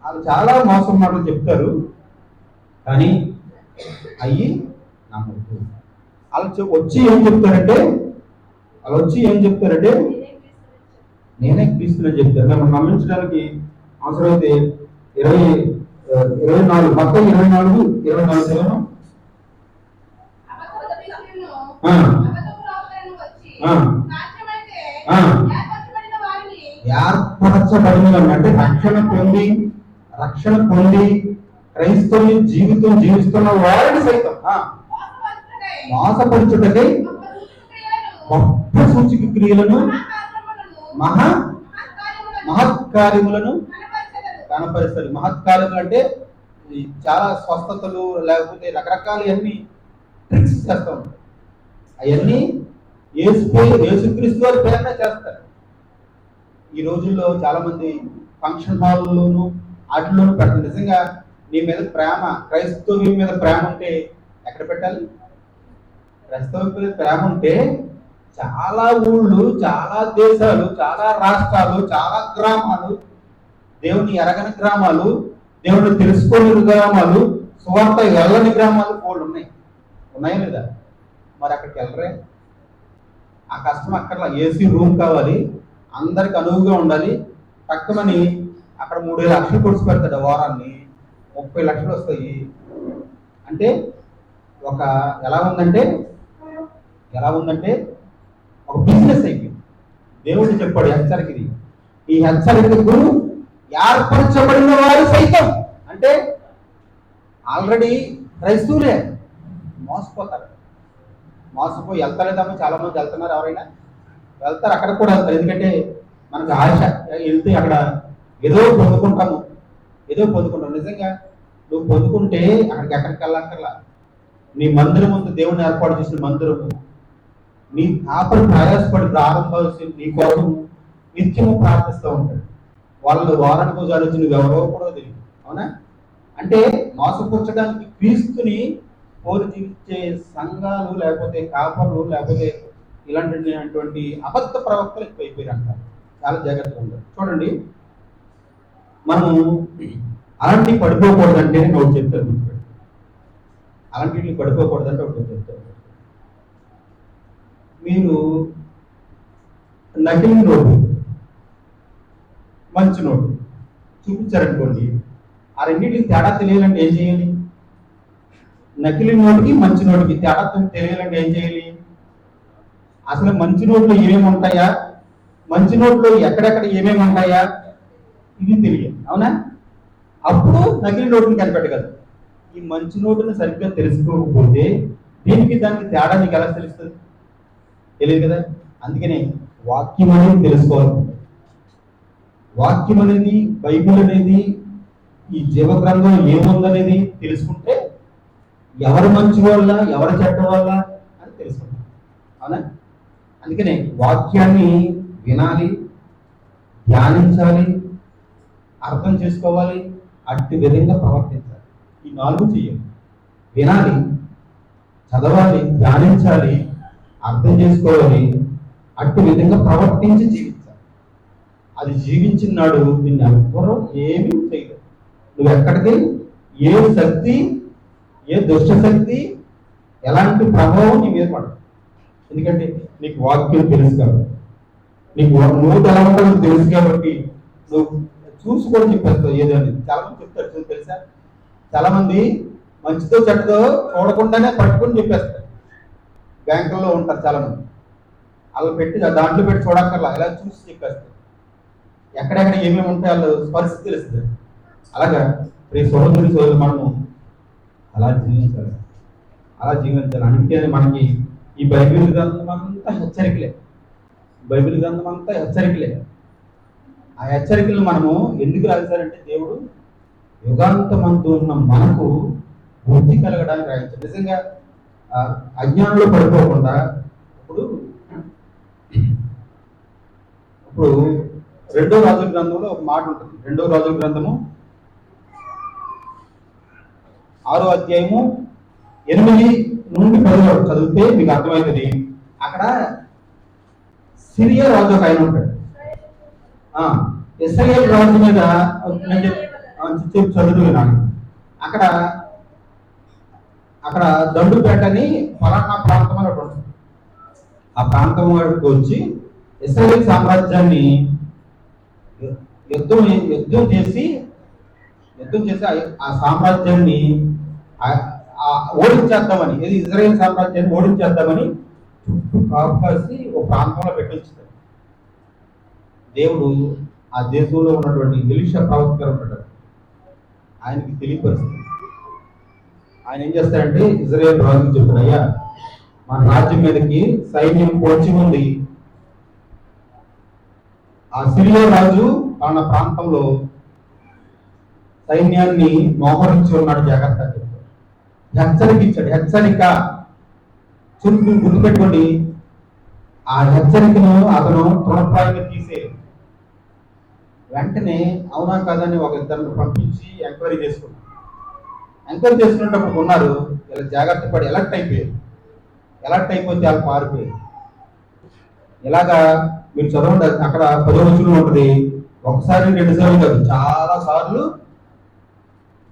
D: వాళ్ళు చాలా మోసం మాటలు చెప్తారు, కానీ అయ్యి నమ్మద్దు. వాళ్ళు వచ్చి ఏం చెప్తారంటే నేనే క్రీస్తుని చెప్తారు. మేము నమ్మించడానికి అవసరమైతే 24 మొత్తం 24 ఏర్పరచబడిన అంటే రక్షణ పొంది క్రైస్తవ జీవితం జీవిస్తున్న వారిని సైతం మోసపరచుటకై గొప్ప సూచక క్రియలను మహత్కార్యములను కనపరుస్తారు. మహత్కార్యములు అంటే చాలా స్వస్థతలు, లేకపోతే రకరకాల అన్ని ట్రిక్స్ చేస్తూ ఉంటారు. అవన్నీ యేసుక్రీస్తు వారి పేరున చేస్తారు. ఈ రోజుల్లో చాలా మంది ఫంక్షన్ హాల్లోనూ వాటిలోనూ పెడతారు. నిజంగా నీ మీద ప్రేమ, క్రైస్తవం మీద ప్రేమ ఉంటే ఎక్కడ పెట్టాలి? క్రైస్తవం మీద ప్రేమ ఉంటే చాలా ఊళ్ళు, చాలా దేశాలు, చాలా రాష్ట్రాలు, చాలా గ్రామాలు, దేవుని ఎరగని గ్రామాలు, దేవుని తెలుసుకోని గ్రామాలు, సువార్త వెళ్ళని గ్రామాలు కూడా ఉన్నాయా లేదా? మరి అక్కడికి వెళ్ళరే? ఆ కష్టం అక్కర్లా. ఏసీ రూమ్ కావాలి, అందరికి అనువుగా ఉండాలి. తక్కువని అక్కడ 3 లక్షలు కొడిచి పెడతాడు వారాన్ని, 30 లక్షలు వస్తాయి. అంటే ఒక ఎలా ఉందంటే ఒక బిజినెస్ అయిపోయింది. దేవుడు చెప్పాడు హెచ్చరిక ఇది. ఈ హెచ్చరికకు ఏర్పరచబడిన వారు సైతం, అంటే ఆల్రెడీ క్రైస్తవులే మోసపోతారు. మోసపోయి వెళ్తలేదమ్మా, చాలా మంది వెళ్తున్నారు. ఎవరైనా వెళ్తారు, అక్కడ కూడా వెళ్తారు. ఎందుకంటే మనకు ఆశ, వెళ్తే అక్కడ ఏదో పొందుకుంటాము. నిజంగా నువ్వు పొందుకుంటే ఎక్కడికి వెళ్ళక్కర్లా. నీ మందిరం ముందు దేవుని ఏర్పాటు చేసిన మందిరము, నీ కాపరి ప్రయాసపడి ప్రారంభాల్సి నీ కోసం నిత్యము ప్రార్థిస్తూ ఉంటాడు. వాళ్ళు వారానికి ఒకసారి వచ్చి నువ్వు ఎవరో కూడా తెలియదు. అవునా? అంటే మోసపుచ్చడానికి క్రీస్తుని పోరు జీవించే సంఘాలు, లేకపోతే కాపర్లు, లేకపోతే ఇలాంటి అబద్ధ ప్రవక్తలు ఎక్కువైపోయారు అంటారు. చాలా జాగ్రత్తగా ఉంటారు. చూడండి, మనం అలాంటివి పడిపోకూడదంటే ఒకటి చెప్తాను. అలాంటివి పడిపోకూడదంటే ఒకటి చెప్తాను. మీరు నకిలీ నోటు, మంచి నోటు చూపించారనుకోండి, ఆ రెండింటికి తేడా తెలియాలంటే ఏం చేయాలి? నకిలీ నోటుకి మంచి నోటుకి తేడా తెలియాలంటే ఏం చేయాలి? అసలు మంచి నోట్లు ఏమేమి ఉంటాయా, మంచి నోట్లు ఎక్కడెక్కడ ఏమేమి ఉంటాయా, ఇది తెలియదు. అవునా? అప్పుడు నకిలీ నోటుని కనిపెట్టగలరు. ఈ మంచి నోటుని సరిగ్గా తెలుసుకోకపోతే దానికి తేడా నీకు ఎలా తెలుస్తుంది? తెలియదు కదా. అందుకనే వాక్యం అనేది తెలుసుకోవాలి. వాక్యం అనేది, బైబిల్ అనేది, ఈ జీవ గ్రంథం ఏముందనేది తెలుసుకుంటే ఎవరు మంచి వాళ్ళ, ఎవరు చెడ్డ వాళ్ళ అని తెలుసుకుంటాం. అవునా? అందుకనే వాక్యాన్ని వినాలి, ధ్యానించాలి, అర్థం చేసుకోవాలి, అట్టి విధంగా ప్రవర్తించాలి. ఈ 4 చేయాలి. వినాలి, చదవాలి, ధ్యానించాలి, అర్థం చేసుకోవాలి, అట్టి విధంగా ప్రవర్తించి జీవించాలి. అది జీవించిన నాడు నిన్ను ఎవ్వరూ ఏమీ చేయలేదు. నువ్వు ఎక్కడికి, ఏ శక్తి, ఏ దుష్ట శక్తి, ఎలాంటి ప్రభావం నీ మీద పడదు. ఎందుకంటే నీకు వాక్యం తెలుసు కాబట్టి, నీకు నువ్వు ఎలా ఉంటుందో తెలుసు కాబట్టి నువ్వు చూసుకొని చెప్పేస్తావు. ఏదని చాలా మంది చెప్తారు తెలుసా, చాలా మంది మంచితో చెడ్డతో చూడకుండానే పట్టుకుని చెప్పేస్తారు. బ్యాంకుల్లో ఉంటారు చాలా మంది, వాళ్ళు పెట్టి దాంట్లో పెట్టి చూడక్కర్లా, ఇలా చూసి చెప్పేస్తారు. ఎక్కడెక్కడ ఏమేమి ఉంటాయి వాళ్ళు పరిస్థితి తెలుస్తుంది. అలాగా ప్రియ సోదరుని సోదరులు, మనము అలా జీవించాలి. అంటే మనకి ఈ బైబిల్ గ్రంథం అంతా హెచ్చరికలే. ఆ హెచ్చరికలు మనము ఎందుకు రాశారంటే, దేవుడు యుగాంతమందు ఉన్న మనకు బుద్ధి కలగడానికి రాయించారు. నిజంగా అజ్ఞానంలో పడిపోకుండా ఇప్పుడు 2వ రాజుల గ్రంథంలో ఒక మాట ఉంటుంది. 2వ రాజుల గ్రంథము 6వ అధ్యాయము 8 నుండి 10 వరకు చదివితే మీకు అర్థమవుతుంది. అక్కడ సిరియా రాజు ఒక ఆయన ఉంటాడు. ఇశ్రాయేలు రాజు మీద చదువు నాకు అక్కడ దండుపేట అని ఫలానా ప్రాంతం అని ఉంటుంది. ఆ ప్రాంతం వాడికి వచ్చి ఇశ్రాయేలు సామ్రాజ్యాన్ని యుద్ధం చేసి ఆ సామ్రాజ్యాన్ని ఓడించేద్దామని, ఇది ఇజ్రాయేల్ సామ్రాజ్యాన్ని ఓడించేద్దామని చుట్టూ కాపాసి ఒక ప్రాంతంలో పెట్టించారు. దేవుడు ఆ దేశంలో ఉన్నటువంటి ఎలీషా ప్రవక్త గారు ఉంటాడు, ఆయనకి తెలియపరుస్తుంది. ఆయన ఏం చేస్తాడంటే ఇజ్రాయేల్ రాజుకి చెప్తాడు, అయ్యా మన రాజ్యం మీదకి సైన్యం పొంచి ఉంది, ఆ సిరియా రాజు తన ప్రాంతంలో సైన్యాన్ని మోహరించి ఉన్నాడు, జాగ్రత్త చెప్పాడు. హెచ్చరిక ఇచ్చాడు. హెచ్చరిక చుట్టూ గుర్తుపెట్టుకోండి. ఆ హెచ్చరికను అతను తృణప్రాయంగా తీసే వెంటనే అవునా కాదని ఒక ఇద్దరిని పంపించి ఎంక్వైరీ చేసుకున్నాడు. ఎంక్వైరీ చేసుకునేటప్పుడు ఉన్నారు, ఇలా జాగ్రత్త పడి ఎలక్ట్ అయిపోయారు. ఎలక్ట్ అయిపోతే వాళ్ళు పారిపోయారు. ఇలాగా మీరు చదవండి, అక్కడ 10వ వచనంలో ఉంటుంది. ఒకసారి 2 సార్లు కాదు, చాలా సార్లు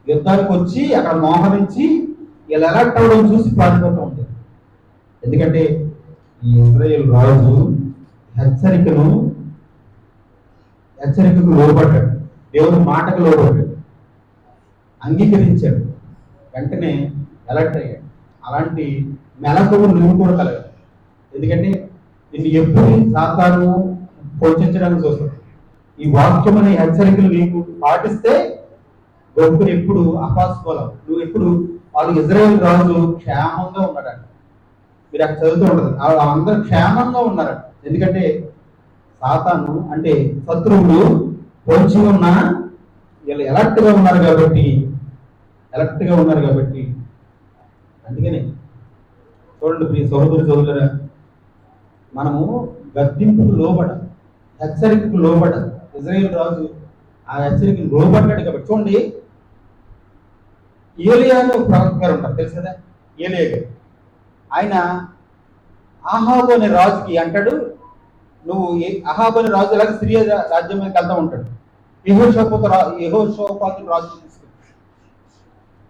D: యుద్ధానికి వచ్చి అక్కడ మోహరించి ఇలా ఎలక్ట్ అవ్వడం చూసి పారిపోతూ ఉంటారు. ఎందుకంటే ఈ ఇశ్రాయేలు రాజు హెచ్చరికకు లోబడ్డాడు, దేవుని మాటకు లోబడ్డాడు, అంగీకరించాడు, వెంటనే ఎలక్ట్ అయ్యాడు. అలాంటి మెలకువ నువ్వు కూడా కలగాలి. ఎందుకంటే నిన్ను ఎప్పుడు సాతాను పోషించడానికి చూస్తాడు. ఈ వాక్యం అనే హెచ్చరికలు నీకు పాటిస్తే గొప్పలు ఎప్పుడు అపాసుకోలేవు. నువ్వు ఎప్పుడు వాళ్ళు ఇజ్రాయేల్ రాజు క్షేమంగా ఉన్నాడట. మీరు అక్కడ చదువుతూ ఉంటారు, అందరూ క్షేమంగా ఉన్నారట. ఎందుకంటే సాతాను అంటే శత్రువులు పొంచి ఉన్న వీళ్ళు ఎలర్ట్గా ఉన్నారు కాబట్టి అందుకని చూడండి ప్రియ సహోదరులారా, మనము గద్దింపుకు లోబడ, హెచ్చరికకు లోబడ. ఇజ్రాయేల్ రాజు ఆ హెచ్చరికకు లోబడ్డాడు కాబట్టి. చూడండి, ఏలియా అని ఒక ప్రవక్త గారు ఉంటారు, తెలుసు కదా ఏలియా గారు. ఆయన అహాబు అనే రాజుకి అంటాడు, నువ్వు అహాబు అనే రాజు ఎలాగ సిరియా రాజ్యం మీదకి వెళ్తా ఉంటాడు. యెహోషాపాతు రాజు తీసుకుని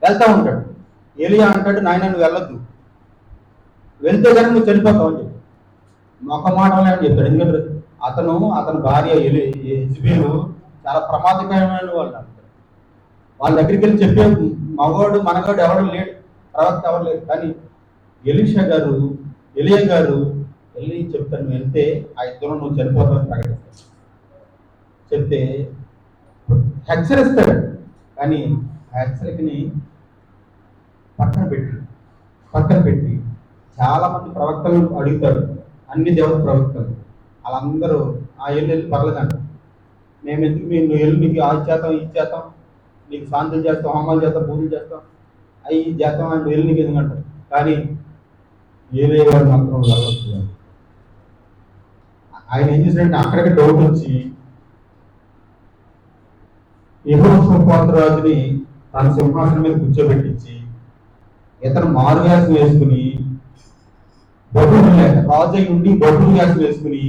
D: వెళ్తా ఉంటాడు. ఏలియా అంటాడు, నాయన నువ్వు వెళ్ళొద్దు, వెళ్తే కానీ నువ్వు చనిపోతావు అని చెప్పి మొక్క మాటలే అని చెప్తాడు. ఎందుకంటే అతని భార్య యెజబెలు చాలా ప్రమాదకరమైన వాళ్ళు అంటారు. వాళ్ళ దగ్గరికి వెళ్ళి చెప్పే మగవాడు మనగాడు ఎవరు లేడు, ప్రవక్త ఎవరు లేడు. కానీ ఎలియా గారు వెళ్ళి చెప్తాను, నువ్వు వెళ్తే ఆ ఇద్దరు నువ్వు చనిపోతావని ప్రకటిస్తాడు. చెప్తే హెచ్చరిస్తాడు, కానీ ఆ హెచ్చరికని పక్కన పెట్టి చాలా మంది ప్రవక్తలు అడుగుతాడు, అన్ని దేవత ప్రవక్తలు. వాళ్ళందరూ ఆ వెళ్ళి పర్లేదంట, మేము ఎందుకు నువ్వు వెళ్ళి నీకు ఆ చేస్తాం ఈ చేస్తాం, నీకు శాంతులు చేస్తాం, హోమాలు చేస్తాం, పూజలు చేస్తాం, అవి చేస్తాం అని వెళ్ళి నీకు ఎందుకంటారు. కానీ ఏలియా గారు మాత్రం వెళ్ళొచ్చు. ఆయన ఏం చేశాడంటే అక్కడికి డౌట్ వచ్చి యెహోషాపాతు రాజుని తన సింహాసనం మీద కూర్చోబెట్టించి ఇతను మారు వేషం వేసుకుని రాజు అయి ఉండి బొడ్డు వేషం వేసుకుని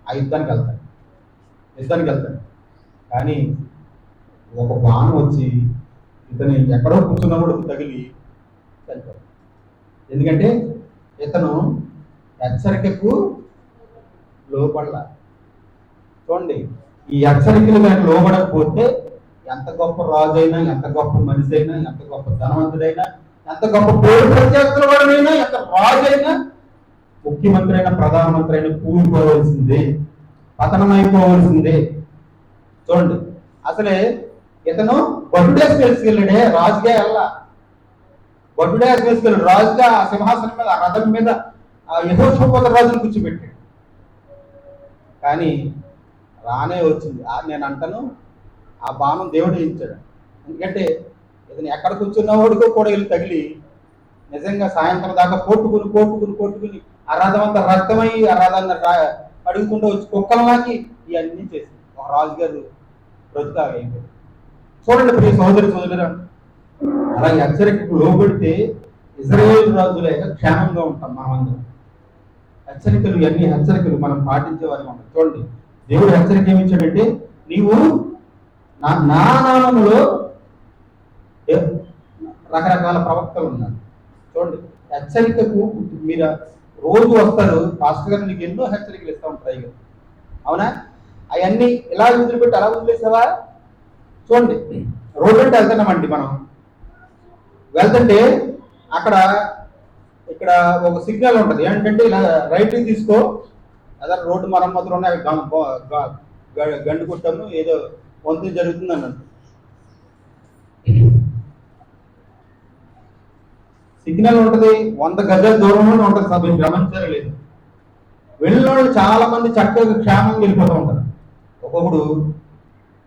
D: ఆ యుద్ధానికి వెళ్తాడు. కానీ ఒక బాణం వచ్చి ఇతను ఎక్కడో కూర్చున్నప్పుడు తగిలి చనిపోతాడు. ఎందుకంటే ఇతను హెచ్చరికకు లోబడాల. చూడండి, ఈ హెచ్చరికలు కానీ లోబడకపోతే ఎంత గొప్ప రాజు అయినా, ఎంత గొప్ప మనిషి అయినా, ఎంత గొప్ప ధనవంతుడైనా, ఎంత గొప్ప పేరు ప్రత్యేకతల వాడైనా, ఎంత రాజు అయినా, ముఖ్యమంత్రి అయినా, ప్రధానమంత్రి అయినా కూలిపోవలసిందే, పతనమైపోవలసిందే. చూడండి, అసలే ఇతను బొడ్డుడేసి వేసుకెళ్ళాడే, రాజుగా వెళ్ళా, బొడ్డుడేసి వేసుకెళ్ళాడు. రాజుగా ఆ సింహాసనం మీద, ఆ రథం మీద ఆ యెహోషాపాతు రాజును కూర్చోబెట్టాడు. కానీ రానే వచ్చింది. నేను అంటాను, ఆ బాణం దేవుడు ఇచ్చాడు. ఎందుకంటే ఇతను ఎక్కడ కూర్చున్నవాడికో కూడా వెళ్ళి తగిలి నిజంగా సాయంత్రం దాకా కొట్టుకుని ఆ రథం అంతా రక్తమై ఆ రథాన్ని అడుగుకుంటూ వచ్చి కుక్కలకి ఇవన్నీ చేసింది. ఒక రాజుగారు బ్రతుకాగైంది. చూడండి ప్రియ సోదరురా, అలాగే హెచ్చరికకు లోబడితే ఇజ్రాయేల్ రాజు లేక క్షేమంగా ఉంటాం మనమందరం. హెచ్చరికలు మనం పాటించే వారికి ఉంటాం. చూడండి, దేవుడు హెచ్చరిక ఏమి ఇచ్చాడంటే, నీవు నా నామములో రకరకాల ప్రవక్తలు ఉన్నారు. చూడండి, హెచ్చరికకు మీరు రోజు వస్తారు, పాస్టర్ గారు నీకు ఎన్నో హెచ్చరికలు ఇస్తూ ఉంటారు. అవునా? అవన్నీ ఇలా వదిలిపెట్టి అలా వదిలేసావా? చూడండి, రోడ్డు అంటే వెళ్తున్నామండి. మనం వెళ్తుంటే ఇక్కడ ఒక సిగ్నల్ ఉంటుంది, ఏంటంటే ఇలా రైట్ తీసుకో, అదే రోడ్డు మరమ్మతులు ఉన్నాయి, గండు కుట్టాము, ఏదో వంతు జరుగుతుంది అన్నట్టు సిగ్నల్ ఉంటుంది. 100 గజాల దూరంలోనే ఉంటుంది. సభ గమనించలేదు. వెళ్ళిన వాళ్ళు చాలా మంది చక్కగా క్షేమంగా వెళ్ళిపోతూ ఉంటారు. ఒక్కొక్కడు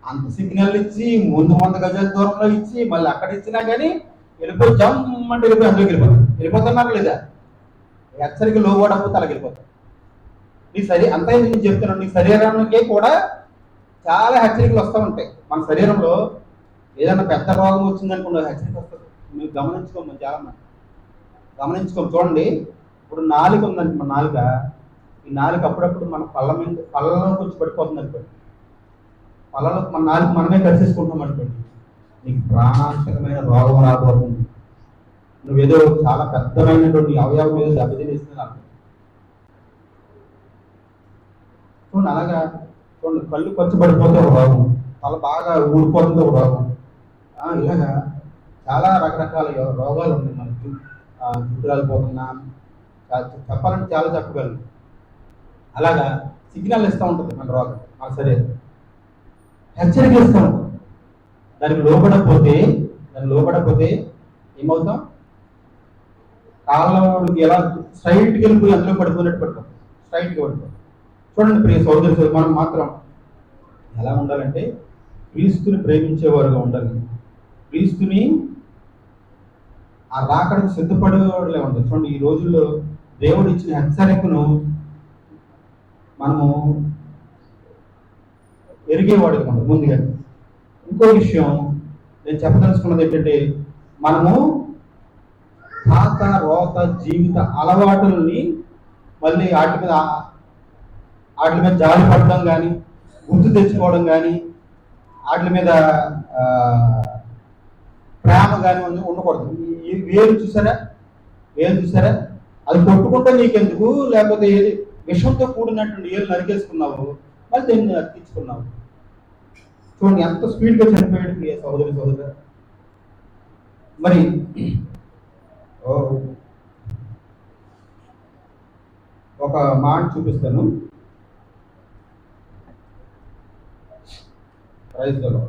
D: అంత సిగ్నల్ ఇచ్చి ముందు 100 గజాల దూరంలో ఇచ్చి మళ్ళీ అక్కడ ఇచ్చినా కానీ వెళ్ళిపోయి జమ్మంటే వెళ్ళిపోయి అందులోకి వెళ్ళిపోతున్నారు లేదా? హెచ్చరిక లోబడకపోతే అలాగ వెళ్ళిపోతారు. అంతా నేను చెప్తున్నాను, నీ శరీరానికి కూడా చాలా హెచ్చరికలు వస్తూ ఉంటాయి. మన శరీరంలో ఏదైనా పెద్ద రోగం వచ్చిందనుకున్న హెచ్చరిక వస్తుంది. మీరు గమనించుకోమని చాలా మంది గమనించుకోము. చూడండి, ఇప్పుడు నాలుక ఉందండి, మన నాలుక, ఈ నాలుక అప్పుడప్పుడు మన పళ్ళలో కొంచెం పడిపోతుంది అనుకోండి, పళ్ళలో మన నాలుక మనమే కరిచేసుకుంటాం అనుకోండి, నీకు ప్రాణాంతకమైన రోగం రాబోతుంది. నువ్వేదో చాలా పెద్దమైనటువంటి అవయవం మీద దెబ్బతినేస్తుంది అనుకో. చూడండి, అలాగా చూడండి, కళ్ళు ఖర్చు పడిపోతే ఒక రోగం, తల బాగా ఊడిపోతుంది ఒక రోగం, ఇలాగా చాలా రకరకాల రోగాలు ఉన్నాయి మనకి. చుట్టురాలిపోతున్నా చెప్పాలంటే చాలా చెప్పగలను. అలాగా సిగ్నల్ ఇస్తూ ఉంటుంది మన రోగం, మన శరీరం హెచ్చరిక ఇస్తూ ఉంటుంది. దానికి లోపడపోతే ఏమవుతాం? కాళ్ళకి ఎలా స్ట్రైట్కి వెళ్ళిపోయి అందులో పడిపోయినట్టు పడతాం, స్ట్రైట్గా పడిపోతాం. చూడండి ప్రియ సోదరులు, మనం మాత్రం ఎలా ఉండాలంటే క్రీస్తుని ప్రేమించేవారుగా ఉండాలి. క్రీస్తుని ఆ రాకడకు సిద్ధపడేవాడులే ఉండాలి. చూడండి, ఈ రోజుల్లో దేవుడు ఇచ్చిన హెచ్చరికను మనము ఎరిగేవాడుగా ఉండాలి ముందుగా. ఇంకో విషయం నేను చెప్పదలుచుకున్నది ఏంటంటే, మనము పాత రోత జీవిత అలవాటుల్ని మళ్ళీ వాటి మీద జాలి పడడం కానీ, గుర్తు తెచ్చుకోవడం కానీ, వాటి మీద ప్రేమ కానీ ఉండకూడదు. ఈ వేలు చూసారా, అది కొట్టుకుంటే నీకెందుకు, లేకపోతే ఏది విషంతో కూడినటువంటి ఏళ్ళు నరికేసుకున్నావు, మళ్ళీ దీన్ని అతికించుకున్నావు. చూడండి ఎంత స్పీడ్గా చనిపోయాడు సహోదరు. మరి ఒక మాట చూపిస్తాను. ప్రైజ్లో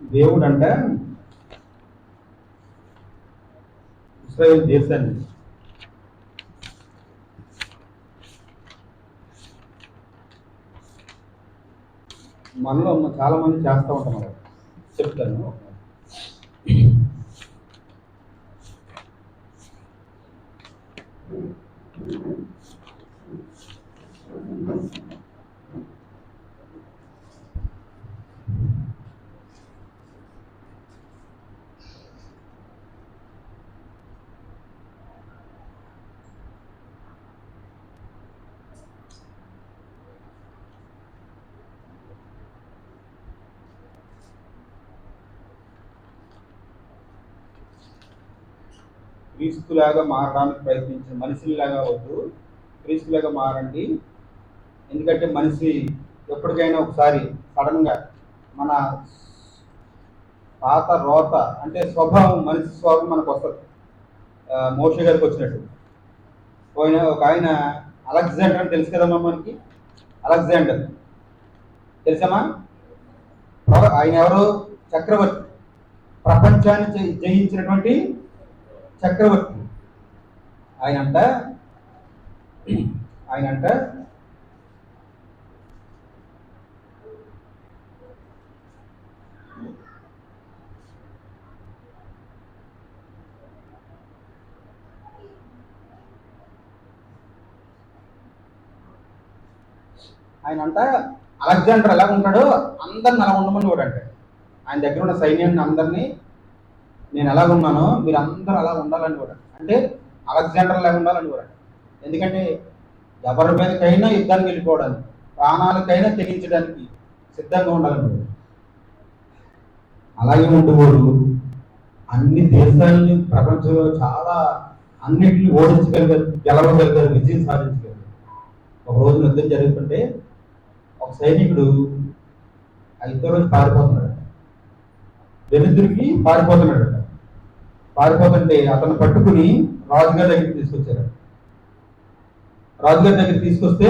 D: దేవుడు అంట ఇశ్రాయేలు దేశాన్ని మనలో ఉన్న చాలా మంది చేస్తూ ఉంటాం కదా, చెప్తాను. క్రీస్తులాగా మారడానికి ప్రయత్నించిన మనిషిలాగా వద్దు, క్రీస్తులాగా మారండి. ఎందుకంటే మనిషి ఎప్పటికైనా ఒకసారి సడన్గా మన పాత రోత అంటే స్వభావం, మనిషి స్వభావం మనకు వస్తుంది. మోషే గారికి వచ్చినట్టు ఒక ఆయన అలెగ్జాండర్ అని తెలుసు కదమ్మా మనకి. అలెగ్జాండర్ తెలుసమ్మా? ఆయన ఎవరు? చక్రవర్తి, ప్రపంచాన్ని జయించినటువంటి చక్రవర్తి. ఆయనంట అలెగ్జాండర్ ఎలా ఉంటాడో అందరిని అలా ఉండమని కూడా అంటాడు. ఆయన దగ్గర ఉన్న సైన్యాన్ని అందరినీ నేను ఎలాగున్నానో మీరు అందరూ అలా ఉండాలని కూడా, అంటే అలెగ్జాండర్ లాగా ఉండాలని కూడా. ఎందుకంటే ఎవరి మీదకైనా యుద్ధానికి వెళ్ళిపోవడానికి, ప్రాణాలకైనా తెగించడానికి సిద్ధంగా ఉండాలని. అలాగే ఉండేవాడు అన్ని దేశాలని ప్రపంచంలో చాలా అన్నిటిని ఓడించగలిగారు, గెలవగలిగారు, విజయం సాధించగలిగారు. ఒక రోజు యుద్ధం జరుగుతుంటే ఒక సైనికుడు ఆ యుద్ధంలో పారిపోతున్నాడు, వెనుదిరిగి పారిపోతుంటే అతను పట్టుకుని రాజుగారి దగ్గరికి తీసుకొచ్చారు. రాజుగారి దగ్గరికి తీసుకొస్తే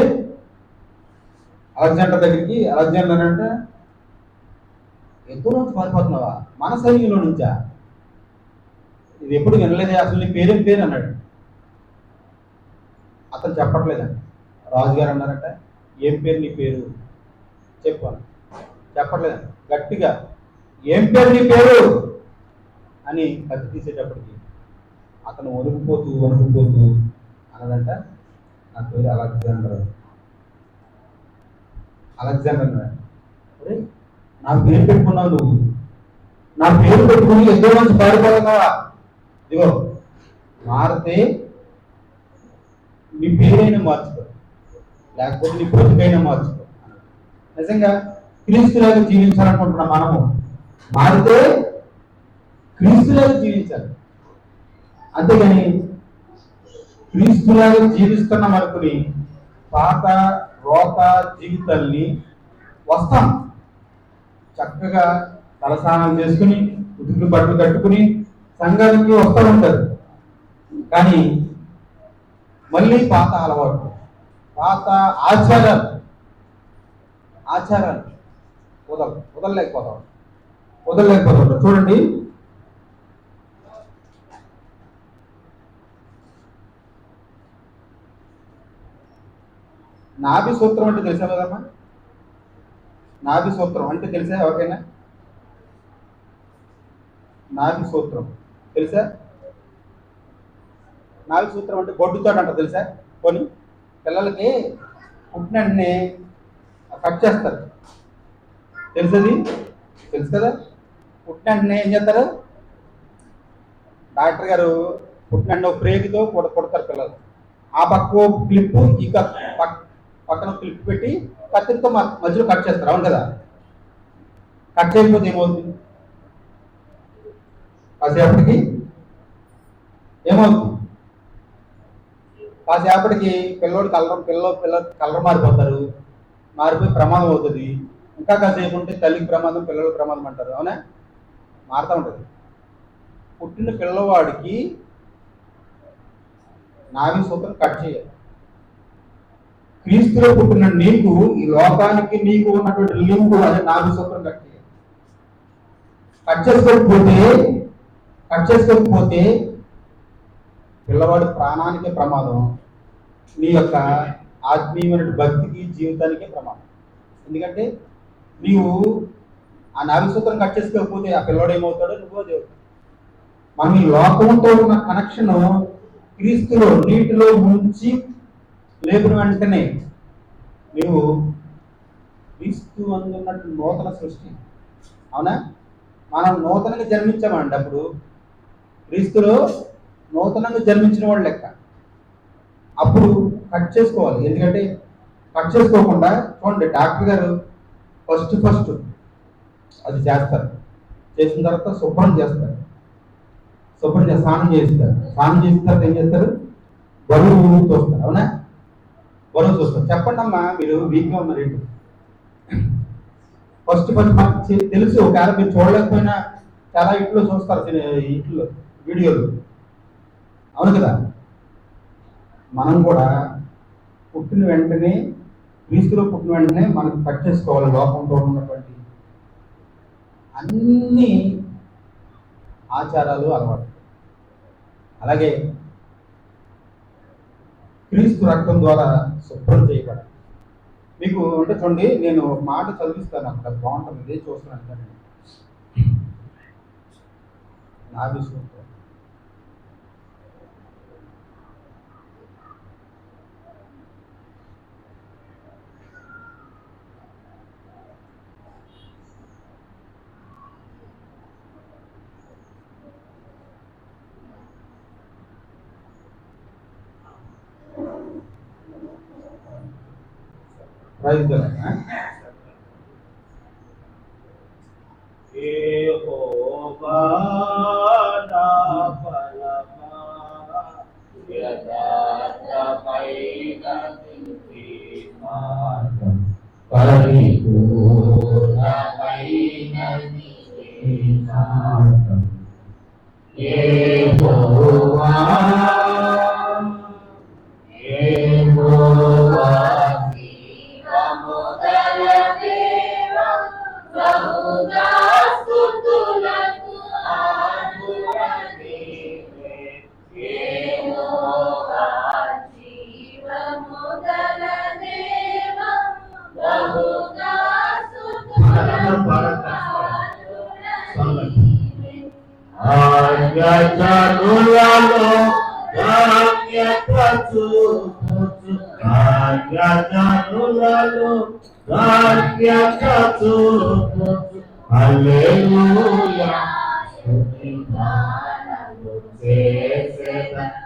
D: అలెగ్జాండర్ అంటే ఎంతో నుంచి పారిపోతున్నావా? మన సైన్యంలో నుంచా? ఇది ఎప్పుడు వినలేదే, అసలు నీ పేరేం పేరు అన్నాడు. అతను చెప్పట్లేదండి. రాజుగారు అన్నారట, ఏం పేరు నీ పేరు చెప్పాను. చెప్పట్లేదండి. గట్టిగా ఏం పేరు నీ పేరు అని కత్తి తీసేటప్పటికి అతను వణుకుపోతూ అన్నదంట, నా పేరు అలెగ్జాండర్ అన్నాడు. అరే నా పేరు పెట్టుకున్నావు నువ్వు, నా పేరు పెట్టుకుని ఎంతో మంది పారిపోతున్నావా? ఇదిగో మారితే నీ పేరైనా మార్చుకో, లేకపోతే నీ బ్రతుకైనా మార్చుకో. నిజంగా క్రీస్తులాగా జీవించాలనుకుంటున్నాం మనము. మారితే క్రీస్తులాగా జీవించాలి. అంతేగాని క్రీస్తులాగా జీవిస్తున్నాం అనుకుని పాత రోత జీవితాల్ని వస్తాం చక్కగా తలస్నానం చేసుకుని ఉతుకులు బట్టలు కట్టుకుని సంఘానికి వస్తూ ఉంటారు. కానీ మళ్ళీ పాత అలవాటు, పాత ఆచారాలు వదలలేకపోతాం. చూడండి, నాభి సూత్రం అంటే తెలుసా కదమ్మా? నాభి సూత్రం అంటే తెలుసా ఎవరికైనా? నాభి సూత్రం తెలుసా? నాభి సూత్రం అంటే బొడ్డుతో అంట తెలుసా? కొన్ని పిల్లలకి పుట్టినన్నే కట్ చేస్తారు, తెలుసది? తెలుసు కదా. పుట్టినన్నే ఏం చేస్తారు? డాక్టర్ గారు పుట్టినన్ను ప్రేగుతో కొడతారు పిల్లలు. ఆ పక్క క్లిప్పు ఈ పక్కన క్లిప్ పెట్టి కత్తిరితో మధ్యలో కట్ చేస్తారు, అవును కదా. కట్ చేయకపోతే ఏమవుతుంది? కాసేపటికి ఏమవుతుంది? కాసేపటికి పిల్లోడు పిల్లలు కలర్ మారిపోతారు, మారిపోయి ప్రమాదం అవుతుంది. ఇంకా కాసేపు ఉంటే తల్లికి ప్రమాదం, పిల్లలకు ప్రమాదం అంటారు, అవునా? మారుతూ ఉంటుంది. పుట్టిన పిల్లవాడికి నాభి సూత్రం కట్ చేయాలి. క్రీస్తులో పుట్టిన నీకు, ఈ లోకానికి నీకు ఉన్నటువంటి లింకు అనే నాభి సూత్రం కట్ చేయాలి. కట్ చేసుకోకపోతే పిల్లవాడి ప్రాణానికే ప్రమాదం, నీ యొక్క ఆత్మీయమైన భక్తికి జీవితానికే ప్రమాదం. ఎందుకంటే నీవు ఆ నాభి సూత్రం కట్ చేసుకోకపోతే ఆ పిల్లవాడు ఏమవుతాడో నువ్వో దేవుడు. మనం ఈ లోకంతో ఉన్న కనెక్షన్ క్రీస్తులో నీటిలో ముంచి లేపిన వెంటనే నీవు క్రీస్తు అందున్నట్టు నూతన సృష్టి, అవునా? మనం నూతనంగా జన్మించామండి. అప్పుడు క్రీస్తులో నూతనంగా జన్మించిన వాళ్ళు లెక్క. అప్పుడు కట్ చేసుకోవాలి. ఎందుకంటే కట్ చేసుకోకుండా చూడండి, డాక్టర్ గారు ఫస్ట్ అది చేస్తారు. చేసిన తర్వాత శుభ్రం చేస్తారు. స్నానం చేస్తారు. స్నానం చేసిన తర్వాత ఏం చేస్తారు? బరువు చూస్తారు, అవునా? బరువు చూస్తారు. చెప్పండి అమ్మా, మీరు వీక్గా ఉన్నారు ఏంటి? ఫస్ట్ మనకు తెలుసు. ఒకవేళ మీరు చూడలేకపోయినా చాలా ఇంట్లో చూస్తారు, ఇంట్లో వీడియోలు, అవును కదా. మనం కూడా పుట్టిన వెంటనే, క్రీస్తులో పుట్టిన వెంటనే మనం కట్ చేసుకోవాలి లోకంతో ఉన్నటువంటి అన్ని ఆచారాలు, అలవాటు. అలాగే క్రీస్తు రక్తం ద్వారా శుభ్రం చేయబడాలి. మీకు అంటే చూడండి, నేను మాట చదివిస్తాను, అక్కడ బాగుంటుంది, ఇదే చూస్తున్నాను. నాభి సూత్రం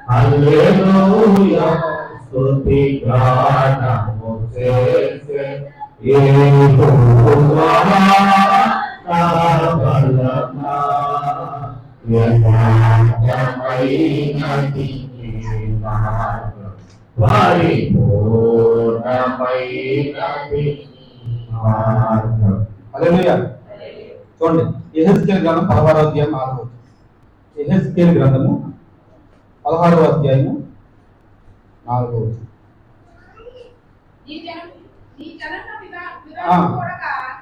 B: హల్లెలూయా యథార్థమైనది మార్గం, పరిపూర్ణమైనది మార్గం.
D: హల్లెలూయా. చూడండి, యెహెజ్కేలు గ్రంథం 16వ అధ్యాయం 4వ వచనం. యెహెజ్కేలు గ్రంథము 16వ అధ్యాయము 4వ వచనం.
A: నీ జనన
D: ఆ.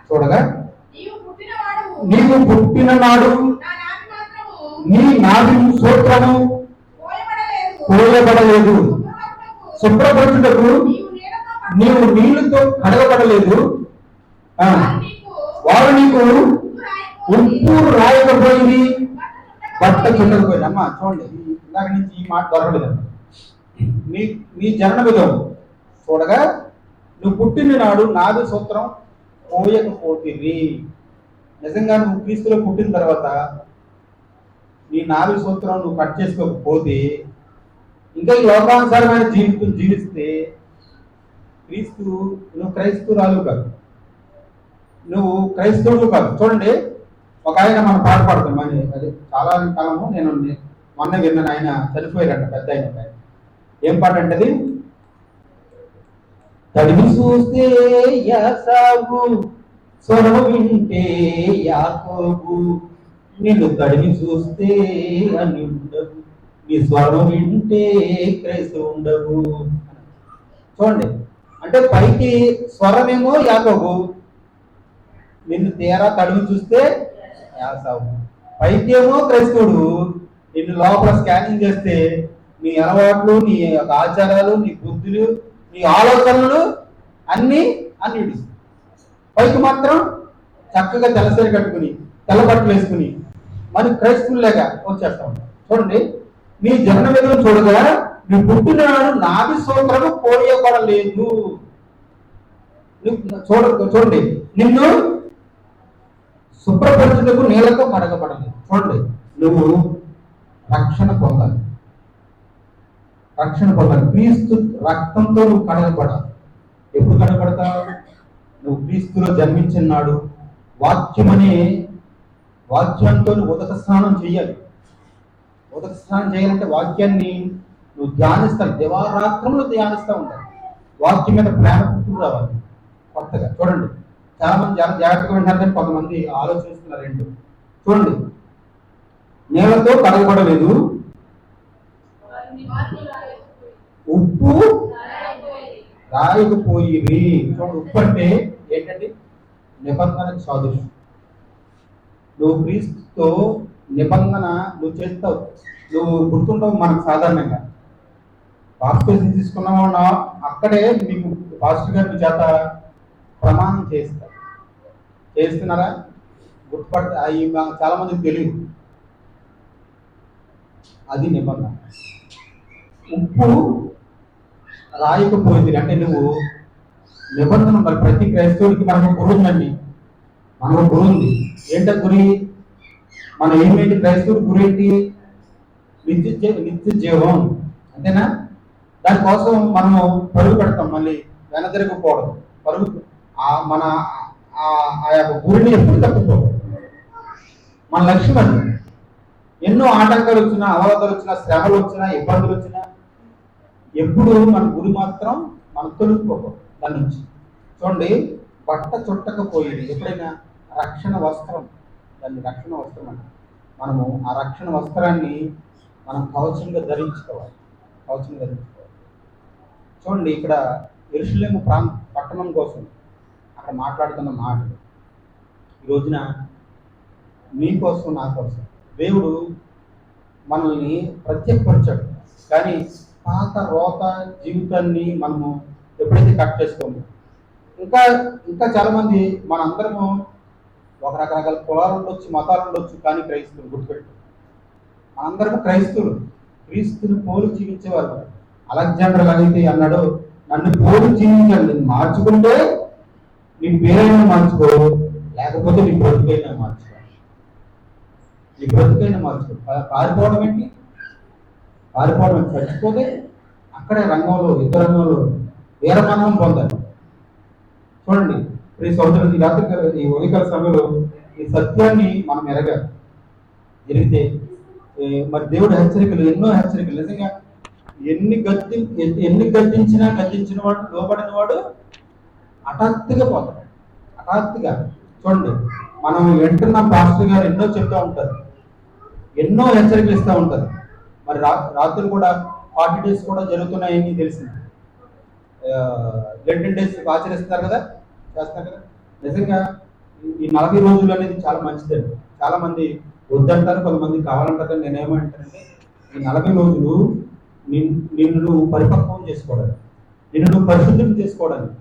D: చూడగా
A: నీవు పుట్టినవాడు
D: నీవు పుట్టిన నాడు
A: నా నాభి మాత్రము
D: నీ నాభి సూత్రము కోయబడలేదు, శుభ్రపరచుటకు నీవు నీళ్లతో కడగబడలేదు. వారు నీకు ఉప్పు రాయకపోయింది, బట్ట చుట్టకపోయింది. అమ్మా చూడండి, ఇందాక నుంచి ఈ మాట దొరకలేదు. నీ జనన విధం చూడగా నువ్వు పుట్టిన నాడు నాభి సూత్రం పోయకపోతుంది. నిజంగా నువ్వు క్రీస్తులో పుట్టిన తర్వాత నీ నాభి సూత్రం నువ్వు కట్ చేసుకోకపోతే, ఇంకా ఈ లోకానుసారమైన జీవితం జీవిస్తే క్రీస్తు నువ్వు క్రైస్తవురాలు కాదు, నువ్వు క్రైస్తవుడు కాదు. చూడండి, ఒక ఆయన మనం పాట పాడుతాం. అని అది చాలా కాలము నేను మొన్న విన్నాను. ఆయన చనిపోయారంట, పెద్ద ఆయన. ఏం పాట అంటే అది, తడివి చూస్తే యాసావు, స్వరము వింటే యాకోబు, నిన్ను తడివి చూస్తే అని ఉండవు, నీ స్వరం వింటే క్రైస్తవు ఉండవు. చూడండి, అంటే పైకి స్వరమేమో యాకోబు, నిన్ను తీరా తడివి చూస్తే యాసావు. పైకి ఏమో క్రైస్తవుడు, నిన్ను లోపల స్కానింగ్ చేస్తే నీ అలవాట్లు, నీ యొక్క ఆచారాలు, నీ బుద్ధులు, నీ ఆలోచనలు అన్నీ అన్నిటి. పైకి మాత్రం చక్కగా తెల్లసరి కట్టుకుని తెల్ల బట్టలు వేసుకుని మరి క్రైస్తవులేక వచ్చేస్తా ఉంటాం. చూడండి, నీ జనన విధులు చూడగా నువ్వు పుట్టినాడు నాభి సూత్రము పోయబడలేదు. చూడండి, నిన్ను శుభ్రపరచుటకు నీళ్లతో కడగబడలేదు. చూడండి, నువ్వు రక్షణ పొందాలి. క్రీస్తు రక్తంతో నువ్వు కడగబడాలి. ఎప్పుడు కడగబడతావు? నువ్వు క్రీస్తులో జన్మించిన నాడు. వాక్యంతో నువ్వు ఉదక స్నానం చేయాలి. ఉదక స్నానం చేయాలంటే వాక్యాన్ని నువ్వు ధ్యానిస్తావు, దివారాత్రములు ధ్యానిస్తూ ఉండాలి. వాక్యం మీద ప్రేమ పుట్టుకు రావాలి కొత్తగా. చూడండి, చాలా మంది చాలా జాగ్రత్తగా వింటారు, కానీ కొంతమంది ఆలోచిస్తున్నారు ఏంటో. చూడండి, నేలతో కడగబడలేదు, ఉప్పు రాయకపోయిరి. చూడండి, ఉప్పు అంటే ఏంటంటే నిబంధనకు సాదృశ్యం. నువ్వు క్రీస్తుతో నిబంధన నువ్వు చేస్తావు. నువ్వు గుర్తుండవు. మనకు సాధారణంగా బాప్తిజం తీసుకున్నావు, అక్కడే మీకు పాస్టర్ గారి చేత ప్రమాణం చేస్తున్నారా? గుర్తుపడితే అవి చాలా మందికి తెలియదు. అది నిబంధన. ఉప్పు రాయకపోయింది అంటే నువ్వు నిబంధన ఉండాలి. ప్రతి క్రైస్తవుడికి మనకు గురి ఉందండి. మనకు గురి ఉంది. ఏంటో గురి? మన ఏమేంటి? క్రైస్తవుడి గురి ఏంటి? నిత్య జీవం, అంతేనా? దానికోసం మనము పరుగు పెడతాం. మళ్ళీ వెనదిరగకూడదు. పరుగు మన ఆ యొక్క గురిని ఎప్పుడు తప్పుకోదు. మన లక్ష్యం అది. ఎన్నో ఆటంకాలు వచ్చినా, అవరోధాలు వచ్చినా, శ్రమలు వచ్చినా, ఇబ్బందులు వచ్చినా ఎప్పుడు మన గురి మాత్రం మనం తొలుపుకోకూడదు దాని నుంచి. చూడండి, బట్ట చుట్టకపోయేది. ఎప్పుడైనా రక్షణ వస్త్రం, దాన్ని రక్షణ వస్త్రం అంటే మనము ఆ రక్షణ వస్త్రాన్ని మనం కవచంగా ధరించుకోవాలి. చూడండి, ఇక్కడ యెరూషలేము పట్టణం కోసం అక్కడ మాట్లాడుతున్న మాటలు ఈ రోజున మీకోసం, నా కోసం దేవుడు మనల్ని ప్రత్యేకపరిచాడు. కానీ పాత రోత జీవితాన్ని మనము ఎప్పుడైతే కట్ చేసుకోము, ఇంకా చాలా మంది మనందరము ఒక రకరకాల కులాలు ఉండొచ్చు, మతాలు ఉండొచ్చు, కానీ క్రైస్తవులు. గుర్తుపెట్టు, మనందరము క్రైస్తవులు. క్రీస్తుని పోలు జీవించేవారు. అలెగ్జాండర్ లాగైతే అన్నాడు, నన్ను పోలు జీవించాలి. నేను మార్చుకుంటే నీ పేరైనా మార్చుకో, లేకపోతే నీ బ్రతుకైనా మార్చుకో. పారిపోవడం ఏంటి? చచ్చిపోతే అక్కడే రంగంలో, యుద్ధ రంగంలో వీరమరణం పొందాలి. చూడండి, ఈ సోదరులు ఈ రాత్రి ఈ ఉదయకాల సమయంలో ఈ సత్యాన్ని మనం ఎరగాలి. ఎరిగితే మరి దేవుడు హెచ్చరికలు, ఎన్నో హెచ్చరికలు. నిజంగా ఎన్ని గద్దించిన వాడు, లోబడిన వాడు హఠాత్తుగా పోతాడు. హఠాత్తుగా చూడండి, మనం వింటున్న పాస్టర్ గారు ఎన్నో చెప్తూ ఉంటారు, ఎన్నో హెచ్చరికలు ఇస్తూ ఉంటారు. మరి రాత్రులు కూడా 40 days కూడా జరుగుతున్నాయని తెలిసింది. లెంటన్ డేస్ ఆచరిస్తున్నారు కదా, చేస్తున్నారు కదా. నిజంగా ఈ 40 రోజులు అనేది చాలా మంచిదండి. చాలా మంది వద్దంటారు, కొంతమంది కావాలంటారు. నేనేమంటానంటే ఈ 40 రోజులు నిన్ను నువ్వు పరిపక్వం చేసుకోవడానికి, నిన్ను నువ్వు పరిశుద్ధం చేసుకోవడానికి.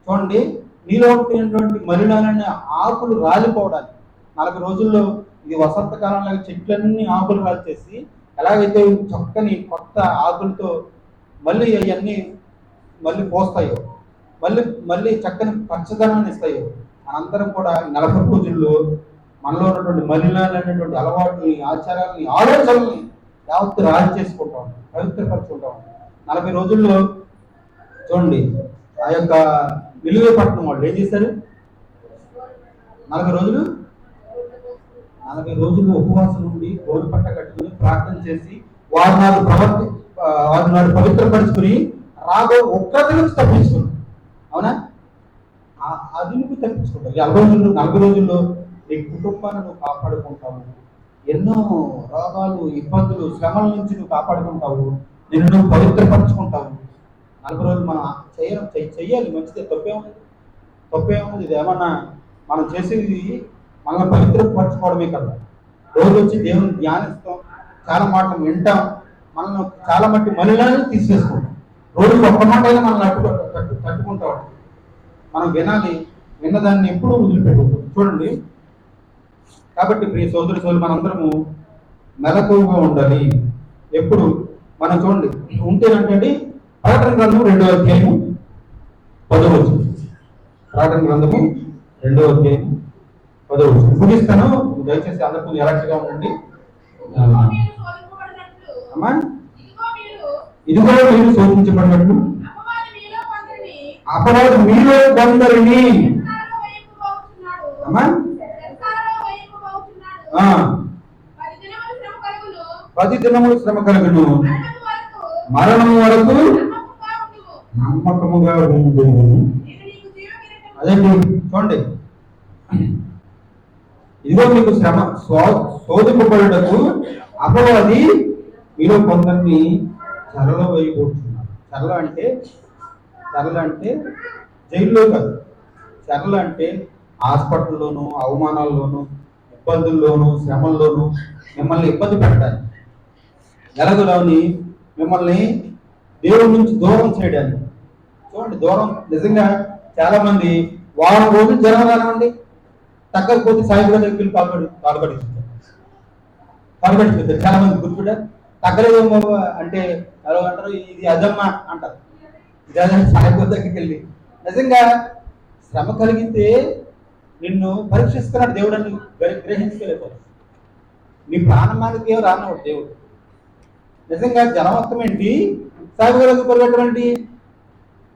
D: చూడండి, నీలో ఉంటున్నటువంటి మలినాలన్నీ ఆకులు రాలిపోవడానికి 40 రోజుల్లో. ఇది వసంతకాలంలో చెట్లన్నీ ఆకులు రాల్చేసి ఎలాగైతే చక్కని కొత్త ఆకులతో మళ్ళీ అవన్నీ మళ్ళీ పోస్తాయో, మళ్ళీ చక్కని పచ్చదనాన్ని ఇస్తాయో, మనందరం కూడా 40 రోజుల్లో మనలో ఉన్నటువంటి మలినాలైనటువంటి అలవాటుని, ఆచారాలని, ఆలోచనల్ని యావత్తు రాజు చేసుకుంటా ఉంటాం, పవిత్రపరుచుకుంటా ఉంటాం. 40 రోజుల్లో చూడండి, ఆ యొక్క నిలువపట్నం వాళ్ళు ఏం చేశారు? 40 రోజులు ఉపవాసం ఉండి గోరు పట్ట కట్టుకుని ప్రార్థన చేసి వారు నాడు పవిత్రపరుచుకుని రాబో ఉగ్రత నుంచి తప్పించుకున్నారు. అవునా? అది నువ్వు తప్పించుకుంటావు. 40 రోజుల్లో నీ కుటుంబాన్ని నువ్వు కాపాడుకుంటావు. ఎన్నో రోగాలు, ఇబ్బందులు, శ్రమల నుంచి నువ్వు కాపాడుకుంటావు. నిన్ను నువ్వు పవిత్రపరచుకుంటావు. 40 రోజులు మనం చెయ్యాలి, మంచిదే, తప్పేముంది. ఇది ఏమన్నా మనం చేసేది మనల్ని పవిత్రపరచుకోవడమే కదా. రోజు వచ్చి దేవుని ధ్యానిస్తాం, చాలా మాటలు వింటాం, మనల్ని చాలా మట్టి మలినాలను తీసేసుకుంటాం. రోజు ఒక్క మాట అయినా మనల్ని తట్టుకుంటాం. మనం వినాలి, విన్నదాన్ని ఎప్పుడూ వదిలిపెట్టకూడదు. చూడండి, కాబట్టి ప్రియ సోదరులు, మనందరము మెలకువగా ఉండాలి. ఎప్పుడు మనం చూడండి ఉంటేనంటే ప్రకటన గ్రంథం 2వ అధ్యాయము 10వ వచనం. ప్రకటన గ్రంథము 2వ అధ్యాయం 10వ వచనం ముగిస్తాను. దయచేసి అందరికీ ఎలర్ట్గా ఉండండి. అమ్మా, ఇదిగో మీరు శోధించబడినట్లు అపవాది మీలో కొందరిని అమ్మా 10 దినములు శ్రమ కలుగును, మరణం వరకు నమ్మకముగా ఉండు. అదేంటి చూడండి, ఇదిగో మీకు శ్రమ శోధింపబడుటకు అపవాది మీలో కొందరిని చెరలో వేయబోతున్నారు. చెరలు అంటే జైల్లో కాదు. చెరలు అంటే హాస్పిటల్లోనూ, అవమానాల్లోనూ, ఇబ్బందుల్లోనూ, శ్రమల్లోనూ మిమ్మల్ని ఇబ్బంది పెట్టడానికి, ఎలాగోని మిమ్మల్ని దేవుడి నుంచి దూరం చేయడానికి. చూడండి, దూరం. నిజంగా చాలా మంది వారం రోజులు జ్వరం రానివ్వండి, తగ్గకపోతే సాయంత్రం దగ్గరికి పాల్పడిస్తారు. చాలా మంది గుర్తుపెట్టారు. తగ్గలేదేమో అంటే ఎలా అంటారు, ఇది అదమ్మా అంటారు. ఇది అదమ్మ సాయంత్రం దగ్గరికి వెళ్ళి. నిజంగా శ్రమ కలిగితే నిన్ను పరీక్షిస్తున్నాడు దేవుడు అని గ్రహించుకోలేకపోతుంది. నీ ప్రాణమానికి ఏమో రానవాడు దేవుడు. నిజంగా జలమత్వం ఏంటి, సాగులకు పరిగెట్టమండి,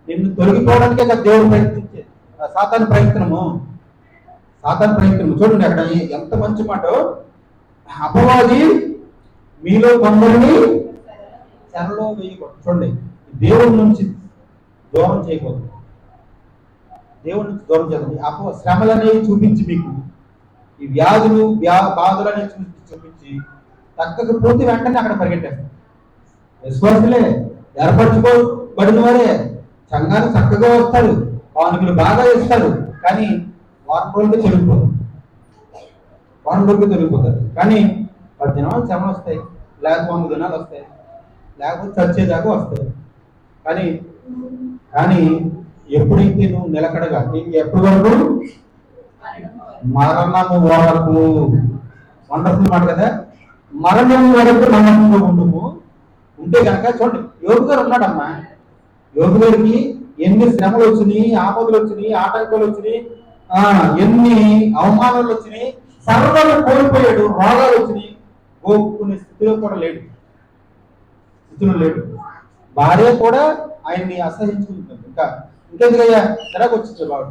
D: నిన్ను తొలగిపోవడానికే కదా దేవుడు ప్రయత్నించేది. సాతాను ప్రయత్నము. చూడండి అక్కడ ఎంత మంచి మాట. అపవాది మీలో కొందరిని చెరలో వేయకూడదు. చూడండి, దేవుడి నుంచి దూరం చేయకూడదు. దేవుడి నుంచి దూరం చేయాలి. శ్రమలనేవి చూపించి, మీకు ఈ వ్యాధులు బాధలు అనేవి చూపించి తగ్గకపోతే వెంటనే అక్కడ పరిగెట్టేస్తారు. విశ్వాసులే, ఏర్పరచుకోబడిన వారే సంఘాన్ని చక్కగా వస్తారు, కానుకలు బాగా ఇస్తారు, కానీ వారం రోజులకి తొలగిపోతారు. కానీ 10 దినాలు శ్రమలు వస్తాయి, లేకపోతే 100 దినాలు వస్తాయి, లేకపోతే చచ్చేదాకా వస్తాయి. కానీ ఎప్పుడైతే నువ్వు నిలకడగా, ఎప్పటి వరకు? మరణము వరకు. వండర్ఫుల్ మాట కదా. మరణం వరకు నమ్మకంగా ఉంటే కనుక చూడండి, యోగు గారు ఉన్నాడమ్మా. యోగు గారికి ఎన్ని శ్రమలు వచ్చినాయి, ఆపదలు వచ్చినాయి, ఆటంకాలు వచ్చినాయి, ఎన్ని అవమానాలు వచ్చినాయి, సర్వాలు కోల్పోయాడు, రోగాలు వచ్చినాయి, గోపుకునే స్థితిలో కూడా లేడు. భార్య కూడా ఆయన్ని అసహించుకుంటుంది. ఇంకెందుకయ్యా ఎలాగ వచ్చింది ఆవిడ.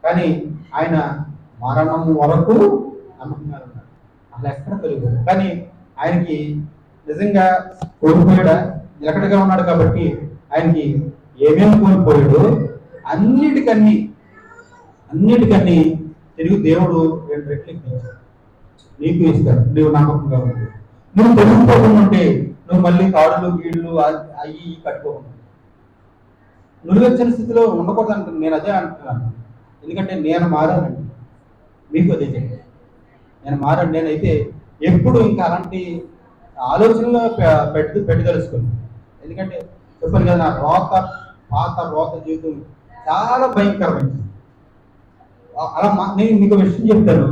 D: కానీ ఆయన మరణం వరకు నమ్మకంగా ఉన్నాడు. అలా ఎక్కడ తొలగిపోయాడు. కానీ ఆయనకి నిజంగా కోల్పోయాడా? నిలకడగా ఉన్నాడు కాబట్టి ఆయనకి ఏమేమి కోల్పోయాడు అన్నిటికన్నీ తిరిగి దేవుడు 2 రెట్లు ఇచ్చాడు. నీకు ఇస్తాడు, నువ్వు నమ్మకంగా ఉంటే. నువ్వు తొలగిపోకుండా ఉంటే నువ్వు మళ్ళీ తాడులు గీళ్ళు అయ్యి కట్టుకోకుండా నువ్వొచ్చిన స్థితిలో ఉండకూడదు అంటున్నాను. నేను అదే అంటున్నాను. ఎందుకంటే నేను మారానండి, మీకు అదే చెప్పాను. నేను మారాను. నేనైతే ఎప్పుడు ఇంకా అలాంటి ఆలోచనలో పెట్టదలుచుకున్నాను. ఎందుకంటే చెప్పాను కదా, నా పాత రోత జీవితం చాలా భయంకరమైంది. అలా నేను మీకు విషయం చెప్తాను.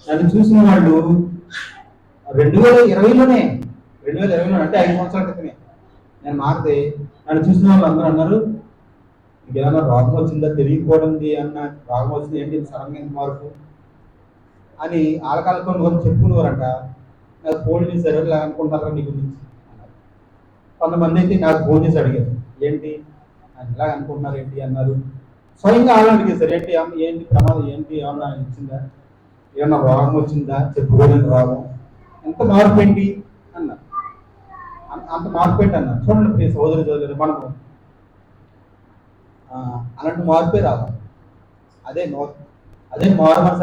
D: నన్ను చూసిన వాళ్ళు 2020లోనే అంటే 5 సంవత్సరాల క్రితమే నేను మారితే నన్ను చూసిన వాళ్ళు అందరూ అన్నారు, ఏమన్నా రోగం వచ్చిందా తెలియకపోవడంది అన్న, రోగం వచ్చింది ఏంటి సడన్గా ఎంత మార్పు అని ఆలకాలతో కొంచెం చెప్పుకునేవారంట. నాకు ఫోన్ చేశారు, ఇలా అనుకుంటారా నీ గురించి అన్నారు. కొంతమంది అయితే నాకు ఫోన్ చేసి అడిగారు, ఏంటి అని ఇలా అనుకుంటున్నారు ఏంటి అన్నారు. స్వయంగా ఆలోచన అడిగేశారు, ఏంటి ప్రమాదం, ఏంటి ఏమన్నా ఇచ్చిందా, ఏమన్నా రోగం వచ్చిందా, చెప్పుకోలేని రోగం, ఎంత మార్పు ఏంటి అన్నారు. అంత మార్పు ఏంటి అన్నారు. చూడండి సోదరు మనము అలాంటి మార్పే రావాలి. అదే మారు మనసు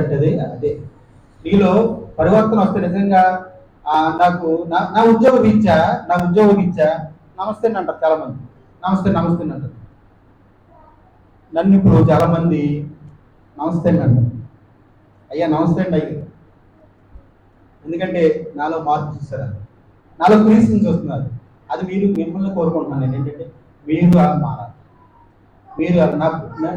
D: అంటే అదే నీలో పరివర్తన వస్తే నిజంగా నాకు నా ఉద్యోగం ఇచ్చా నమస్తే అంటారు చాలా మంది. నమస్తే అంటారు. నన్ను ఇప్పుడు చాలా మంది నమస్తే అంటారు. అయ్యా నమస్తే అండి అయ్యా. ఎందుకంటే నాలో మార్పు చూస్తారు, నాలో క్రీస్తుని చూస్తున్నారు. అది మిమ్మల్ని కోరుకుంటున్నాను నేను. ఏంటంటే మీరు అలా మారాలి. మీరు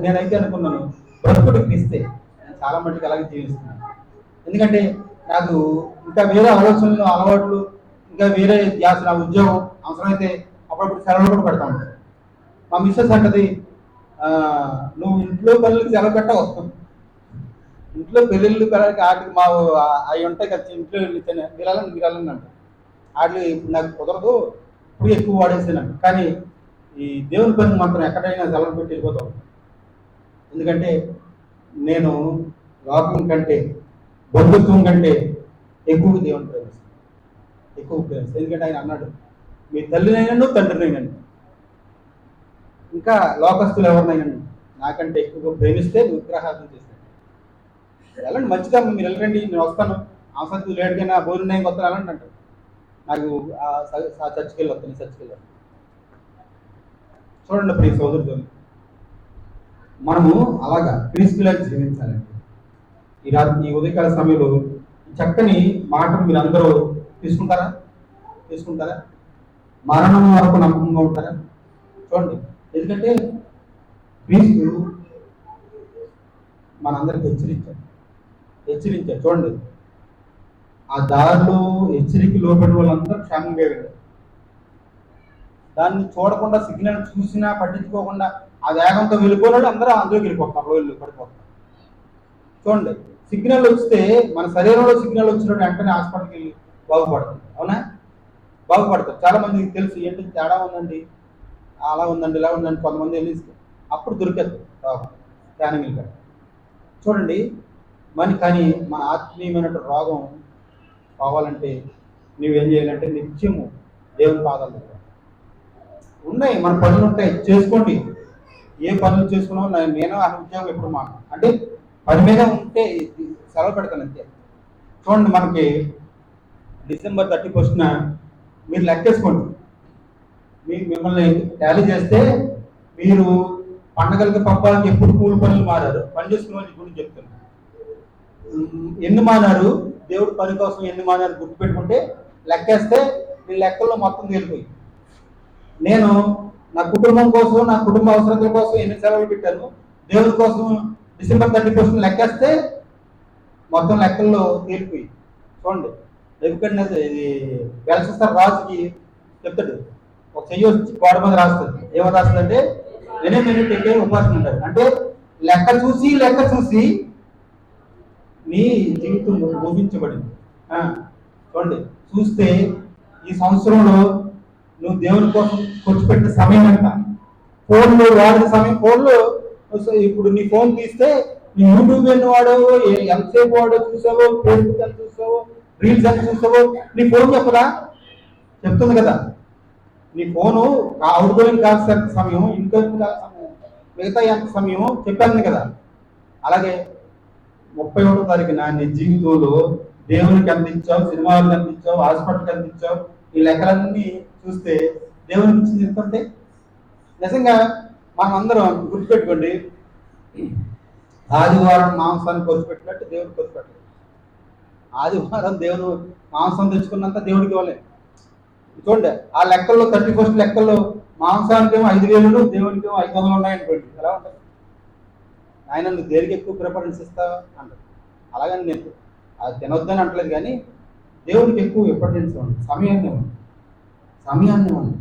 D: నేనైతే అనుకున్నాను బ్రతుకుడు క్రీస్తే. నేను చాలా మట్టుకు అలాగే జీవిస్తున్నాను. ఎందుకంటే నాకు ఇంకా వేరే ఆలోచనలు, అలవాట్లు, ఇంకా వేరే ధ్యాస, నా ఉద్యోగం అవసరమైతే అప్పుడప్పుడు సెలవులు కూడా పెడతా ఉంటాను. మా మిస్సెస్ అంటది, నువ్వు ఇంట్లో పనులకి సెలవు పెట్టవు, ఇంట్లో పెళ్ళిళ్ళు వాటికి మా అవి ఉంటాయి కదా, ఇంట్లో వీరాలని అంట. వాటికి ఇప్పుడు నాకు కుదరదు, ఇప్పుడు ఎక్కువ వాడేసాను. కానీ ఈ దేవుని పని మాత్రం ఎక్కడైనా సెలవు పెట్టి వెళ్ళిపోతాం. ఎందుకంటే నేను లోకం కంటే, బంధుత్వం కంటే ఎక్కువ దేవుని ప్రేమిస్తాను. ఎందుకంటే ఆయన అన్నాడు, మీ తల్లినైనా తండ్రినైనా ఇంకా లోకస్తులు ఎవరినైనా నాకంటే ఎక్కువగా ప్రేమిస్తే విగ్రహార్థం చేస్తాను. వెళ్ళండి, మంచిదమ్మా, మీరు వెళ్ళండి, నేను వస్తాను, అవసరం లేటుకైనా భోజనం వస్తాను వెళ్ళండి అంటారు. నాకు చర్చికి వెళ్ళి చూడండి ప్రియ సోదరులు, మనము అలాగా క్రీస్తులా జీవించాలండి. ఈ ఉదయకాల సమయంలో చక్కని మాటలు మీరు అందరూ తీసుకుంటారా? మరణం వరకు నమ్మకంగా ఉంటారా? చూడండి, ఎందుకంటే క్రీస్తు మనందరికి హెచ్చరించారు. చూడండి, ఆ దారిలో హెచ్చరిక లోపడి వాళ్ళందరూ క్షేమంగా వెళ్ళారు. దాన్ని చూడకుండా, సిగ్నల్ చూసినా పట్టించుకోకుండా ఆ వేగంతో వెళ్ళిపోయినాడు అందరూ అందులోకి వెళ్ళిపోతారు, పడిపోతారు. చూడండి, సిగ్నల్ వస్తే మన శరీరంలో సిగ్నల్ వచ్చినప్పుడు వెంటనే హాస్పిటల్కి వెళ్ళి బాగుపడుతుంది. అవునా? బాగుపడతారు. చాలా మందికి తెలుసు, ఏంటి తేడా ఉందండి, అలా ఉందండి, ఇలా ఉందండి, కొంతమంది వెళ్ళి అప్పుడు దొరికేది స్కానింగ్ ఇక్కడ. చూడండి, కానీ మన ఆత్మీయమైన రోగం పోవాలంటే నువ్వేం చేయాలంటే నిత్యము దేవుని పాదాలు దగ్గర ఉన్నాయి. మన పనులు ఉంటాయి, చేసుకోండి. ఏ పనులు చేసుకున్నావు, నేను ఆ ఉద్యోగం ఎప్పుడు అంటే పని మీద ఉంటే సెలవు పెడతాను అంతే. చూడండి, మనకి December 31st మీరు లెక్కేసుకోండి. మిమ్మల్ని టాలీ చేస్తే మీరు పండగలకి పబ్బాలకి ఎప్పుడు కూలి పనులు మారారు, పని చేసుకునే వాళ్ళ గురించి చెప్తాను. ఎన్ని మానారు, దేవుడు పని కోసం ఎన్ని మానారు గుర్తుపెట్టుకుంటే లెక్కేస్తే మీ లెక్కల్లో మొత్తం తేలిపోయి. నేను నా కుటుంబం కోసం, నా కుటుంబ అవసరాల కోసం ఎన్ని సెలవులు పెట్టాను, దేవుడి కోసం December 31st లెక్కేస్తే మొత్తం లెక్కల్లో తేలిపోయి. చూడండి, ఎందుకంటే ఇది బెల్షస్సర్ రాజుకి చెప్తాడు, ఒక చెయ్యి వచ్చి గోడ మీద రాస్తుంది. ఏమని రాస్తుందంటే నేనే ఉపాసన ఉంటాడు. అంటే లెక్క చూసి నీ జీవితం ముగించబడింది. చూడండి, చూస్తే ఈ సంవత్సరంలో నువ్వు దేవుని కోసం ఖర్చు పెట్టిన సమయం అంట, ఫోన్లో వాడిన సమయం, ఫోన్లో ఇప్పుడు నీ ఫోన్ తీస్తే నీ యూట్యూబ్ ఎన్ని వాడావో, ఎంతసేపు వాడో చూసావో, ఫేస్బుక్ అని చూసావో, రీల్స్ అని చూసావో, నీ ఫోన్ చెప్పదా? చెప్తుంది కదా. నీ ఫోను అవుట్ గోయింగ్ కాల్స్ ఎంత సమయం, ఇన్కమింగ్ కాల్స్ సమయం, మిగతా ఎంత సమయం చెప్పాను కదా. అలాగే 31వ తారీఖున నీ జీవితంలో దేవునికి అందించావు, సినిమాలకు అందించావు, హాస్పిటల్కి అందించావు, ఈ లెక్కలన్నీ చూస్తే దేవునికి ఇచ్చింది ఎంత ఉంటే? నిజంగా మనం అందరం గుర్తుపెట్టుకోండి, ఆదివారం మాంసాన్ని కొలిపెట్టినట్టు దేవుడికి కొలిపెట్టలేదు. ఆదివారం దేవుడు మాంసం తెచ్చుకున్నంత దేవుడికి ఇవ్వలేదు. చూడండి, ఆ లెక్కల్లో 31st లెక్కల్లో మాంసానికి ఏమో 5,000, దేవుడికి ఏమో 500 ఉన్నాయనుకోండి, ఎలా ఉంటుంది? ఆయన నువ్వు దేనికి ఎక్కువ ప్రిఫరెన్స్ ఇస్తావు అంటారు. అలాగని నేను అది తినొద్దని అంటలేదు, కానీ దేవుడికి ఎక్కువ ఇంపార్టెన్స్ ఉంది. సమయాన్ని ఉంది.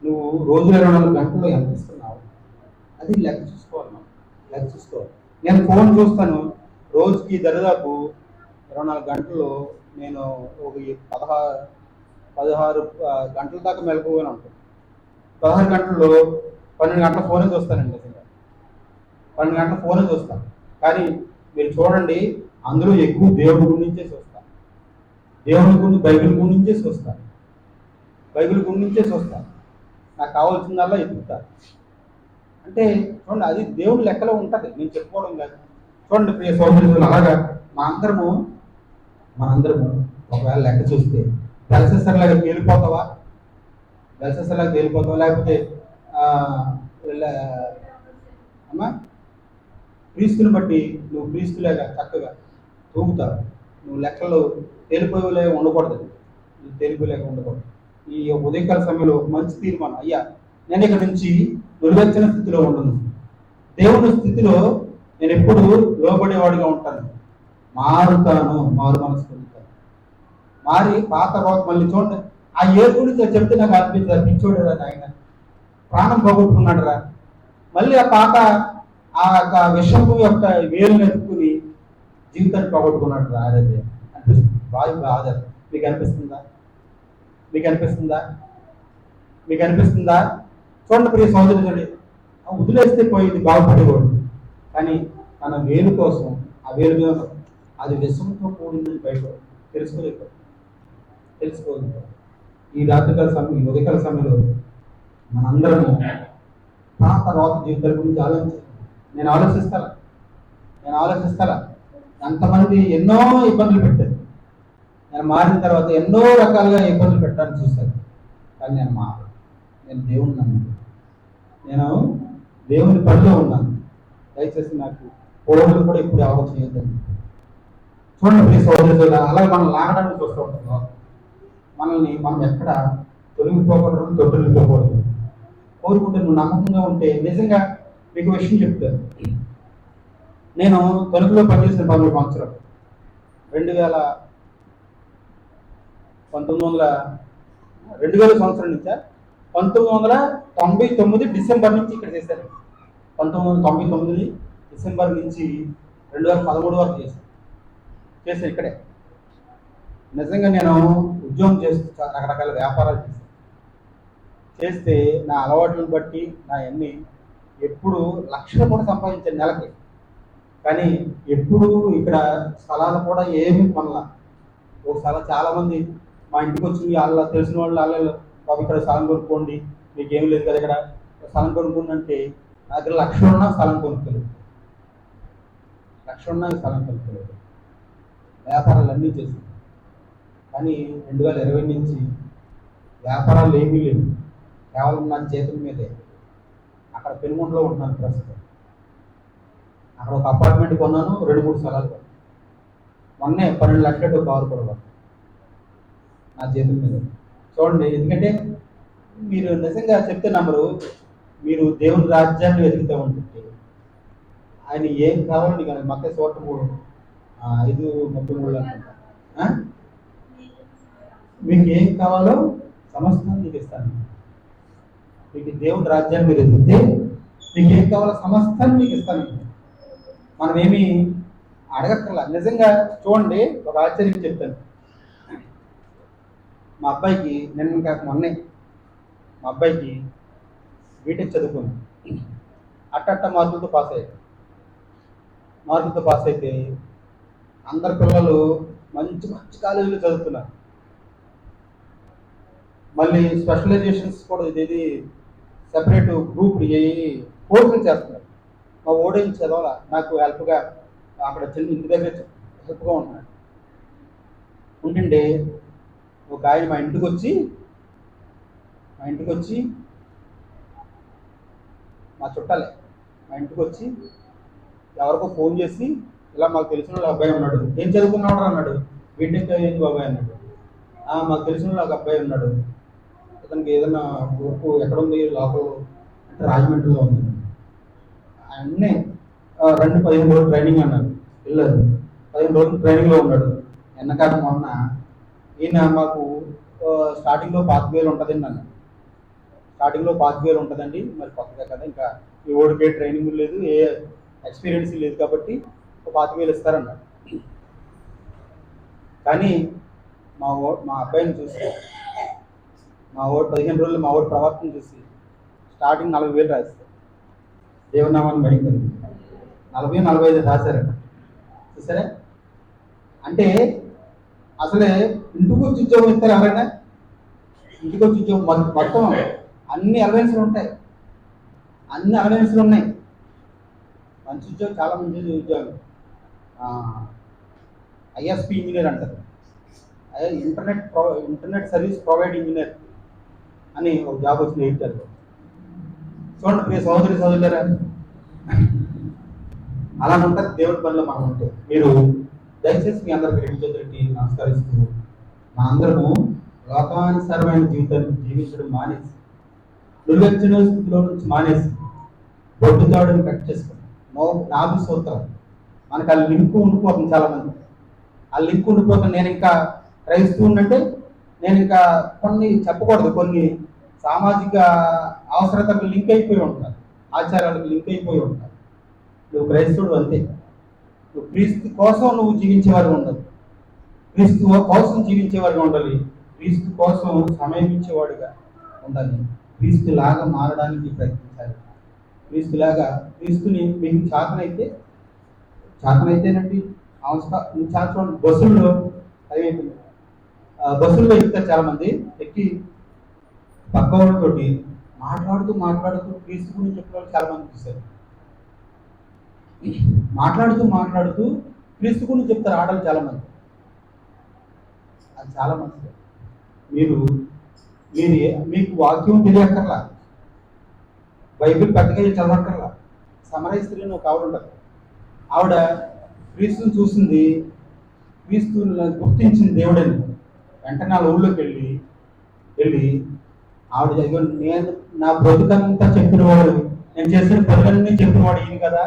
D: నువ్వు రోజులో 24 గంటల్లో ఎంత ఇస్తున్నావు అది లెక్క చూసుకోవాలి. లెక్క చూసుకోవాలి. నేను ఫోన్ చూస్తాను, రోజుకి దరిదాపు 24 గంటల్లో నేను ఒక 16 గంటల దాకా మెలకువగానే ఉంటాను. 16 గంటల్లో 12 గంటల ఫోనే చూస్తానండి. 12 గంటల ఫోనే చూస్తాను. కానీ మీరు చూడండి, అందులో ఎక్కువ దేవుడి గురించే చూస్తాను. దేవుడి గురించి బైబిల్ గురించే చూస్తాను. నాకు కావాల్సిందల్లా ఎదుగుతాను. అంటే చూడండి, అది దేవుడి లెక్కలో ఉంటుంది, నేను చెప్పుకోవడం కాదు. చూడండి ప్రియ సోదరులు, అలాగా మనందరము ఒకవేళ లెక్క చూస్తే బెల్షస్సర్లాగా తేలిపోతావా? లేకపోతే అమ్మా క్రీస్తుని బట్టి నువ్వు క్రీస్తులాగా చక్కగా తూగుతావు. నువ్వు లెక్కలు తేలిపోయేలాగా ఉండకూడదు. ఈ ఉదయకాల సమయంలో మంచి తీర్మానం, అయ్యా నేను ఇక్కడ నుంచి నిలువెచ్చిన స్థితిలో ఉండను, దేవుని స్థితిలో నేను ఎప్పుడు లోబడేవాడిగా ఉంటాను, మారు మనసు పొందుతాను. మారి పాత రోగ మళ్ళీ చూడండి, ఆ ఏ గురించి చెప్తే నాకు అనిపించదు, పిచ్చోడరా ఆయన ప్రాణం పోగొట్టుకున్నాడు రా, మళ్ళీ ఆ పాత ఆ యొక్క విషపు యొక్క వేలు ఎత్తుకుని జీవితాన్ని పోగొట్టుకున్నాడు రా అనేది అనిపిస్తుంది. బాధ మీకు అనిపిస్తుందా? చూడండి ప్రియ సోదరుడు, వదిలేస్తే పోయింది బాగుపడేవాడు, కానీ తన వేలు కోసం ఆ వేలు మీద అది విషంతో కూడిందని బయట తెలుసుకోలేదు. ఈ రాత్రికాల సమయం, ఈ ఉదయకాల సమయంలో మనందరము తర్వాత జీవితాల గురించి నేను ఆలోచిస్తారా ఎంతమంది ఎన్నో ఇబ్బందులు పెట్టారు. నేను మారిన తర్వాత ఎన్నో రకాలుగా ఇబ్బందులు పెట్టడానికి చూశాను, కానీ నేను దేవుణ్ణి నమ్మాను. నేను దేవుని పనిలో ఉన్నాను. దయచేసి నాకు కోడలు కూడా ఇప్పుడు ఎవరు చేయొద్దండి. చూడండి ప్లీజ్ సోదరులు, అలాగే మనం లాగడానికి చూస్తూ ఉంటాం. మనం ఎక్కడ తొలగిపోకూడదు, తొట్టిల్లిపోకూడదు. కోరుకుంటే నువ్వు నమ్మకంగా ఉంటే, నిజంగా మీకు విషయం చెప్తాను. నేను తణుకులో పనిచేసిన 13 సంవత్సరాలు 2000 సంవత్సరం నుంచా 1999 డిసెంబర్ నుంచి ఇక్కడ చేశాను. 1999 డిసెంబర్ నుంచి 2013 వరకు చేశాను ఇక్కడే. నిజంగా నేను ఉద్యోగం చేస్తూ రకరకాల వ్యాపారాలు చేస్తే నా అలవాట్లను బట్టి నా అన్ని ఎప్పుడు లక్షలు కూడా సంపాదించాను నెలకి. కానీ ఎప్పుడు ఇక్కడ స్థలాలు కూడా ఏమి కొనలా. ఒకసారి చాలామంది మా ఇంటికి వచ్చి వాళ్ళ తెలిసిన వాళ్ళు బాబు ఇక్కడ స్థలం కొనుక్కోండి, మీకు ఏమి లేదు కదా ఇక్కడ స్థలం కొనుక్కోండి అంటే, నా దగ్గర 1,00,000 ఉన్నా స్థలం కొనుక్కోలేదు. వ్యాపారాలు అన్నీ చేసి, కానీ 2020 నుంచి వ్యాపారాలు ఏమీ లేవు, కేవలం నా చేతుల మీదే. అక్కడ పెనుగొండలో ఉంటున్నాను ప్రస్తుతం. అక్కడ ఒక అపార్ట్మెంట్ కొన్నాను, 2-3 స్థలాలు కొన్నాను. మొన్నే 12 లక్షలు కారు కూడా నా చేతుల మీద. చూడండి, ఎందుకంటే మీరు నిజంగా చెప్తే నమ్మరు. మీరు దేవుని రాజ్యాన్ని వెతుకుతూ ఉంటుంటే ఆయన ఏం కావాలని కానీ మక్క చోట 5:33 అనుకుంటా, మీకు ఏం కావాలో సమస్తం మీకు ఇస్తాను. మీకు దేవుని రాజ్యాన్ని మీరు ఎదిగితే మీకు ఏం కావాలో సమస్తాన్ని మీకు ఇస్తాను. మనం ఏమి అడగక్కర్లా. నిజంగా చూడండి, ఒక ఆశ్చర్యం చెప్తాను. మా అబ్బాయికి మొన్నే మా అబ్బాయికి బీటెక్ చదువుకున్నాను, అట్ట మార్కులతో పాస్ అయ్యాడు. మార్కులతో పాస్ అయితే అందరు పిల్లలు మంచి మంచి కాలేజీలో చదువుతున్నారు. మళ్ళీ స్పెషలైజేషన్స్ కూడా ఇది సెపరేట్ గ్రూప్ కోర్సులు చేస్తున్నారు. మా ఓడేం చదవాల, నాకు హెల్ప్గా అక్కడ చిన్న ఇంటి దగ్గర హెల్ప్గా ఉంటున్నాడు. ఉంటుండే ఒక ఆయన మా ఇంటికి వచ్చి మా చుట్టాలే మా ఇంటికి వచ్చి ఎవరికో ఫోన్ చేసి, ఇలా మాకు తెలిసిన వాళ్ళు అబ్బాయి ఉన్నాడు. ఏం చదువుకున్నాడు అన్నాడు. బీటెక్ ఏంటి బాబాయ్ అన్నాడు. మాకు తెలిసిన వాళ్ళు ఒక అబ్బాయి ఉన్నాడు, అతనికి ఏదైనా గ్రూప్ ఎక్కడ ఉంది లోకల్ అంటే రాజమండ్రిలో ఉంది. అన్నీ 15 రోజులు ట్రైనింగ్ అన్నారు. వెళ్ళారు, 15 రోజులు ట్రైనింగ్లో ఉన్నాడు. ఎన్నకాలం మొన్న ఈయన మాకు స్టార్టింగ్లో 5,000 ఉంటుందండి అన్నాడు. స్టార్టింగ్లో 5,000 ఉంటుందండి, మరి కొత్తగా కదా, ఇంకా ఈ ఓడికే ట్రైనింగ్ లేదు, ఏ ఎక్స్పీరియన్స్ లేదు కాబట్టి 5,000 ఇస్తారన్నాడు. కానీ మా అబ్బాయిని చూసి, మా ఓడి 15 రోజులు మా ఓడి ప్రవర్తన చూసి స్టార్టింగ్ 40,000 రాస్తారు. దేవునామాన్ని భయంకరం 40-45 రాశారంట. చూసారా? అంటే అసలే ఇంటికి వచ్చి ఉద్యోగం ఇస్తారు ఎవరైనా? ఇంటికి వచ్చి ఉద్యోగం మొత్తం అన్ని అలవెన్స్లు ఉంటాయి, అన్ని అలవెన్స్లు ఉన్నాయి. మంచి ఉద్యోగం, చాలా మంచి ఉద్యోగం. ISP ఇంజనీర్ అంటారు, ఇంటర్నెట్ సర్వీస్ ప్రొవైడ్ ఇంజనీర్ అని ఒక జాబ్ వచ్చింది 8th తరగతిలో. చూడండి ప్రియ సహోదరి సహోదరులారా, అలా ఉంటుంది దేవుడి పనిలో మనం ఉంటే. మీరు దయచేసి మీ అందరికి రెండు చేతులకి నమస్కరిస్తూ, మా అందరము లోకానుసారమైన జీవితాన్ని జీవించడం మానేసి, దుర్గచ్చిన స్థితిలో నుంచి మానేసి, బొడ్డు తాడుని కట్ చేసుకుని నాభి సూత్రాలు మనకు ఆ లింక్ ఉండిపోతుంది. చాలా మంది ఆ లింక్ ఉండిపోతుంది. నేను ఇంకా క్రైస్తవునంటే నేను ఇంకా కొన్ని చెప్పకూడదు, కొన్ని సామాజిక అవసరతలకు లింక్ అయిపోయి ఉంటారు, ఆచారాలకు లింక్ అయిపోయి ఉంటారు. నువ్వు క్రైస్తవుడు అంతే. నువ్వు క్రీస్తు కోసం నువ్వు జీవించేవారు ఉండాలి, క్రీస్తు కోసం జీవించేవారుగా ఉండాలి, క్రీస్తు కోసం సమయం ఇచ్చేవాడుగా ఉండాలి, క్రీస్తులాగా మారడానికి ప్రయత్నించాలి. క్రీస్తుని మీకు చాతనైతేనండి చూడండి, బస్సుల్లో ఎక్కుతారు చాలా మంది. ఎక్కి పక్క వాళ్ళతోటి మాట్లాడుతూ క్రీస్తు గురించి చెప్పిన వాళ్ళు చాలా మంది చూశారు. మాట్లాడుతూ క్రీస్తు గురించి చెప్తారు ఆడలు చాలా మంది. అది చాలా మంచిది. మీకు వాక్యం తెలియక్కర్లా, బైబిల్ పెద్దగా చదవక్కర్లా. సమరయ స్త్రీని ఒక ఆవిడ ఉంటుంది. ఆవిడ క్రీస్తుని చూసింది, క్రీస్తుని గుర్తించింది దేవుడని. వెంటనే వాళ్ళ ఊళ్ళోకి వెళ్ళి ఆవిడ నేను నా బ్రతుకంతా చెప్పినవాడు, నేను చేసిన పనులన్నీ చెప్పినవాడు ఈయన కదా,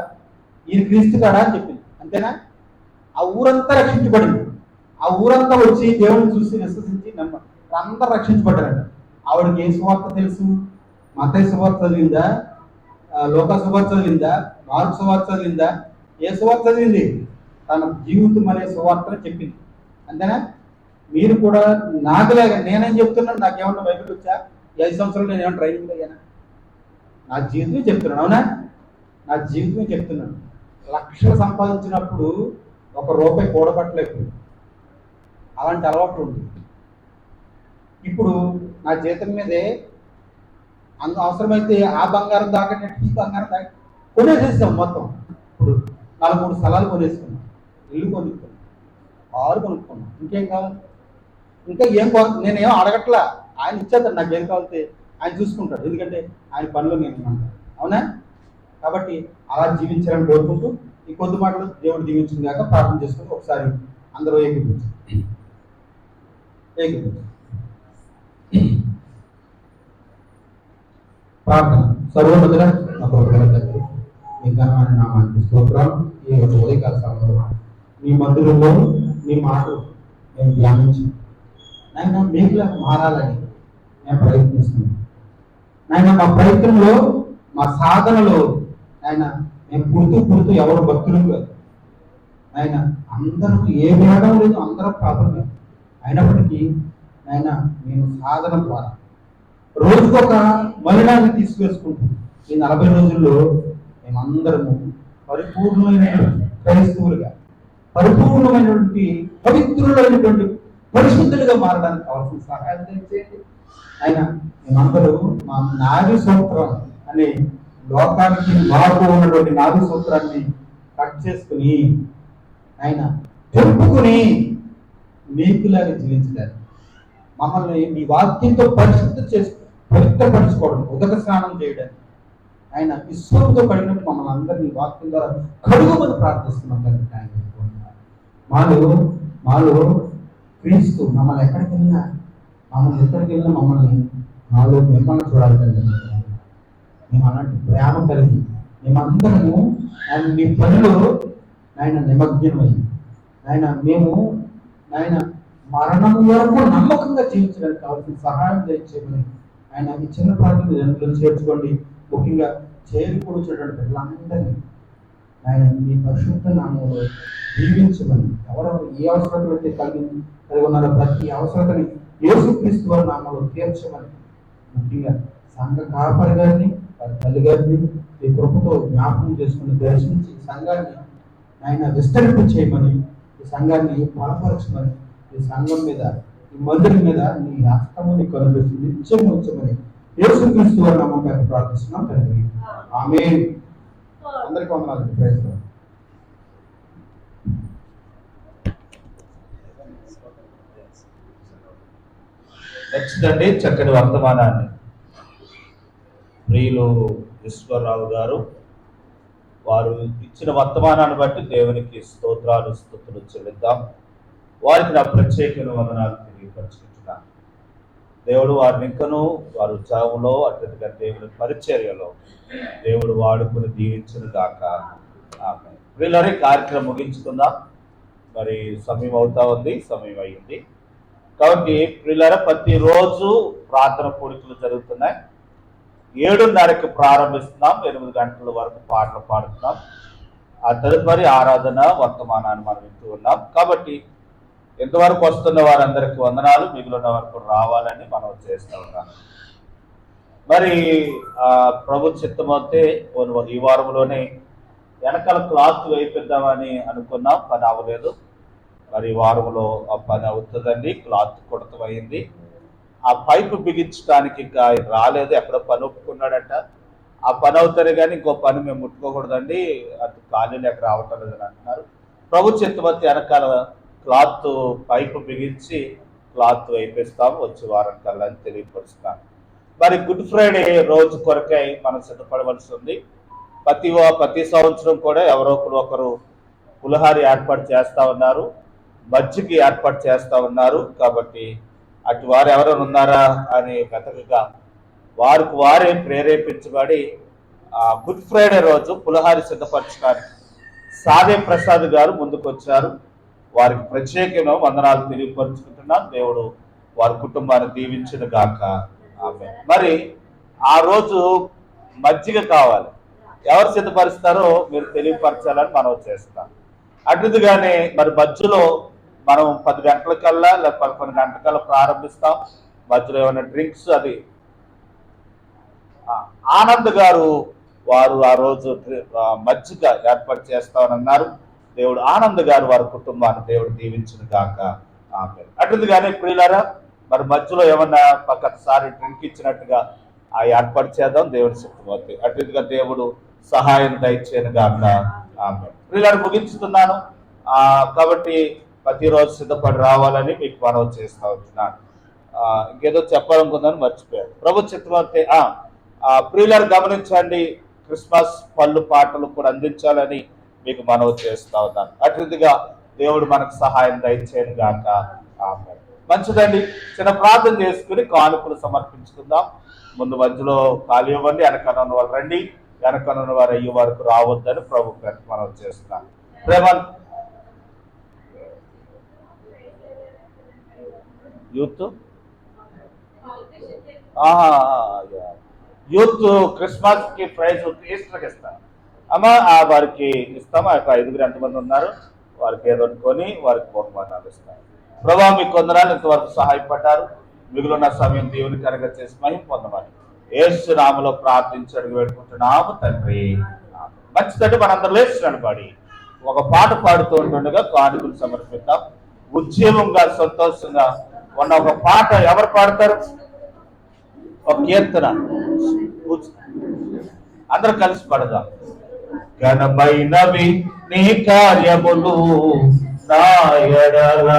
D: ఈయన క్రీస్తు కాడా అని చెప్పింది. అంతేనా? ఆ ఊరంతా రక్షించబడింది. ఆ ఊరంతా వచ్చి దేవుడిని చూసి విశ్వసించి అందరూ రక్షించబడ్డారంట. ఆవిడకి ఏ సువార్త తెలుసు? మత్తయి సువార్త చదివిందా? లోకా సువార్త చదివిందా? మార్కు సువార్త చదివిందా? ఏ సువార్త చదివింది? తన జీవితం అనే సువార్తను చెప్పింది. అంతేనా? మీరు కూడా నాకులాగా నేనేం చెప్తున్నాను, నాకేమన్నా బైబిల్ వచ్చా? 5 సంవత్సరాలు నేను ఏమన్నా ట్రైనింగ్ అయ్యానా? నా జీవితమే చెప్తున్నాను. అవునా? నా జీవితమే చెప్తున్నాను. లక్షలు సంపాదించినప్పుడు ₹1 కూడబట్టలేదు, అలాంటి అలవాట్లు ఉంది. ఇప్పుడు నా జీతం మీదే అవసరమైతే ఆ బంగారం దాకట్టు ఈ బంగారం దాకా కొనేసేసాం మొత్తం. ఇప్పుడు 4-3 స్థలాలు కొనేసుకున్నాం, ఇల్లు కొనుక్కున్నాం, కారు కొనుక్కున్నాం. ఇంకేం కావాలి? ఇంకా ఏం నేనేం అడగట్లా, ఆయన ఇచ్చేస్తాడు. నాకు ఏం కావాలితే ఆయన చూసుకుంటాడు, ఎందుకంటే ఆయన పనిలో నేను ఉన్నాను. అవునా? కాబట్టి అలా జీవించాలని కోరుకుంటూ ఈ కొద్ది మాటలు దేవుడు దీవించింది కాక ప్రార్థన చేసుకుంటూ ఒకసారి అందరూ ఏకీభవించండి. ప్రార్థన. సర్వోన్నతుడా మా ప్రభువు, మీ ఘనమైన నామానికి స్తోత్రాలు. ఈ ఉదయకాల సమయంలో మీ మందిరంలో మీ మాటలు మేము ధ్యానించి నాయన మీకులా మారాలని మేము ప్రయత్నిస్తున్నాం. నాయన మా ప్రయత్నంలో, మా సాధనలో ఆయన మేము పుడుతూ ఎవరు భక్తులు కాదు ఆయన, అందరూ ఏ భేదం లేదు, అందరూ ప్రాబ్లమే. అయినప్పటికీ ఆయన మేము సాధన ద్వారా రోజుకొక మలినాన్ని తీసుకువేసుకుంటాం. ఈ 40 రోజుల్లో మేమందరము పరిపూర్ణమైన క్రైస్తవులుగా పరిపూర్ణమైనటువంటి పవిత్రులైనటువంటి పరిశుద్ధులుగా మారడానికి కావాల్సిన సహాయం చేయండి. ఆయన మేమందరూ మా నాభి సూత్రం అనే లోకానికి మాకు ఉన్నటువంటి నాభి సూత్రాన్ని కట్ చేసుకుని ఆయన తెంపుకుని నీకులాగా జీవించడానికి మమ్మల్ని మీ వాక్యంతో పవిత్రపరచుకోవడం, ఉదక స్నానం చేయడానికి ఆయన విశ్వంతో కడిగినట్టు మమ్మల్ని అందరినీ వాక్యం ద్వారా కడుగుమని ప్రార్థిస్తున్నాం. మాలో క్రీస్తు మమ్మల్ని ఎక్కడికి వెళ్ళినా మమ్మల్ని మాలో మిమ్మల్ని చూడాలి తండ్రి. మేము అలాంటి ప్రేమ కలిగి మేమందరము ఆయన మీ పనిలో ఆయన నిమగ్నమై మేము ఆయన మరణం వరకు నమ్మకంగా జీవించడానికి కావాల్సిన సహాయం చేయమని ఆయన ఈ చిన్న ప్రాంతం చేర్చుకోండి. ముఖ్యంగా చేరుకూర్చున్నటువంటి పిల్లలందరినీ ఆయన మీ పరిశుద్ధ నామంలో జీవించమని ఎవరెవరు ఏ అవసరతలు అయితే కలిగి ఉన్నారో ప్రతి అవసరతని యేసుక్రీస్తు వారి నామంలో తీర్చమని ముఖ్యంగా సంఘ కాపరి గారిని వారి తల్లి గారిని ఈ కృపతో జ్ఞాపకం చేసుకుని దర్శించి సంఘాన్ని ఆయన విస్తరింప చేయమని, ఈ సంఘాన్ని బలపరచమని, ఈ సంఘం మీద ఈ మందిరం మీద నీ హస్తము నీ కనుగొని నిత్యం ఉంచమని యేసుక్రీస్తు వారి నామం పేరు ప్రార్థిస్తున్నాం తండ్రి. ఆమేన్. అందరికీ వందనాలు. Praise lord.
B: నెక్స్ట్ అండి చక్కటి వర్తమానాన్ని ప్రియులు ఈశ్వరరావు గారు వారు ఇచ్చిన వర్తమానాన్ని బట్టి దేవునికి స్తోత్రాలు స్తుతులు చెల్లిద్దాం. వారికి నా ప్రత్యేకమైన వందనాలు తెలియపరుచుకుంటున్నాను. దేవుడు వారిని ఇంకను వారు ఉద్యోగంలో అత్యంతగా దేవుని పరిచర్యలో దేవుడు వాడుకుని దీవించును గాక. ఆమేన్. ప్రియులారా, కార్యక్రమం ముగించుకుందాం. మరి సమయం అవుతా ఉంది, సమయం అయ్యింది కాబట్టి ప్రియులారా, ప్రతిరోజు ప్రార్థన కూడికలు జరుగుతున్నాయి. 7:30కి ప్రారంభిస్తున్నాం, 8 గంటల వరకు పాటలు పాడుతున్నాం. ఆ తదుపరి ఆరాధన వర్తమానాన్ని మనం వింటూ ఉన్నాం. కాబట్టి ఇంతవరకు వస్తున్న వారందరికీ వందనాలు, మిగిలిన వరకు రావాలని మనం చేస్తూ ఉన్నాం. మరి ప్రభు చిత్తమైతే ఈ వారంలోనే వెనకాల క్లాత్ వేయిద్దామని అనుకున్నాం, పని అవ్వలేదు. మరి వారంలో ఆ పని అవుతుందండి. క్లాత్ కుడతమైంది. ఆ పైపు బిగించడానికి ఇంకా రాలేదు, ఎక్కడో పని ఒప్పుకున్నాడట. ఆ పని అవుతారే కానీ ఇంకో పని మేము ముట్టుకోకూడదండి, అటు ఖాళీలు ఎక్కడ రావటం లేదని అంటున్నారు. ప్రభు చిత్తమతి వెనకాల క్లాత్ పైపు బిగించి క్లాత్ వేయిస్తాము వచ్చే వారం కల్లా అని తెలియపరుస్తున్నాను. మరి గుడ్ ఫ్రైడే రోజు కొరకై మనం సిద్ధపడవలసి ఉంది. ప్రతి సంవత్సరం కూడా ఎవరో ఒకరు పులిహారి ఏర్పాటు చేస్తూ ఉన్నారు, మజ్జిగ ఏర్పాటు చేస్తూ ఉన్నారు. కాబట్టి అటు వారు ఎవరైనా ఉన్నారా అని వెతకగా వారికి వారే ప్రేరేపించబడి గుడ్ ఫ్రైడే రోజు పులిహారి సిద్ధపరచడానికి సాదే ప్రసాద్ గారు ముందుకు వచ్చారు. వారికి ప్రత్యేకమైన వందనాలు తెలియపరుచుకుంటున్నాం. దేవుడు వారి కుటుంబాన్ని దీవించును గాక. ఆమేన్. మరి ఆ రోజు మజ్జిగ కావాలి, ఎవరు సిద్ధపరుస్తారో మీరు తెలియపరచాలని మనం చేస్తాం. అటుగానే మరి మధ్యలో మనం 10 గంటలకల్లా లేదా 11 గంటలకల్లా ప్రారంభిస్తాం. మధ్యలో ఏమైనా డ్రింక్స్ అది ఆనంద్ గారు వారు ఆ రోజు మజ్జిగ ఏర్పాటు చేస్తామని అన్నారు. దేవుడు ఆనంద్ గారు వారి కుటుంబాన్ని దేవుడు దీవించును గాక. ఆమేన్. అటుగానే ప్రియులారా, మరి మధ్యలో ఏమన్నా పక్కసారి డ్రింక్ ఇచ్చినట్టుగా ఆ ఏర్పాటు చేద్దాం. దేవుడి శక్తి అటుగా దేవుడు సహాయం దయచేయను గాక. ఆమేన్. ప్రియులారా, ముగించుతున్నాను. కాబట్టి ప్రతిరోజు సిద్ధపడి రావాలని మీకు మనవి చేస్తూ ఉంటున్నాను. ఇంకేదో చెప్పాలనుకుందని మర్చిపోయాను. ప్రభు చిత్తమైతే ప్రియులారు గమనించండి, క్రిస్మస్ పళ్ళు పాటలు కూడా అందించాలని మీకు మనవి చేస్తూ ఉన్నాను. అటుగా దేవుడు మనకు సహాయం దయచేయను గాక. ఆమేన్. మంచిదండి, చిన్న ప్రార్థన చేసుకుని కానుకలు సమర్పించుకుందాం. ముందు మధ్యలో ఖాళీ ఇవ్వండి, వెనకనున్న వాళ్ళు రండి, వెనకనున్న వారు అయ్యే వరకు రావద్దని ప్రభు మనం చేస్తున్నాం. ప్రేమన్ యూత్ క్రిస్మస్ కి ప్రైజ్ ఈస్టర్కి ఇస్తాను అమ్మా. వారికి ఇస్తామా? 5 ఎంతమంది ఉన్నారు వారికి ఏదో అనుకొని వారికి బహుమానాలు ఇస్తాను. ప్రభావ మీకు కొందరాలు ఇంతవరకు సహాయపడ్డారు. మిగిలిన సమయం దేవుని కనుక చేసి మహిమ పొందమని యేసు నామములో ప్రార్థించి అడిగి పెట్టుకుంటున్నాము తండ్రి. మంచిదంటే మనందరూ లేచి నిలబడి ఒక పాట పాడుతూ ఉంటుండగా కానుకలు సమర్పిద్దాం. ఉద్యమంగా సంతోషంగా ఉన్న ఒక పాట ఎవరు పాడతారు? ఒక కీర్తన అందరూ కలిసి పాడదాం. ఘనమైనవి నీ కార్యములు నా ఎడల,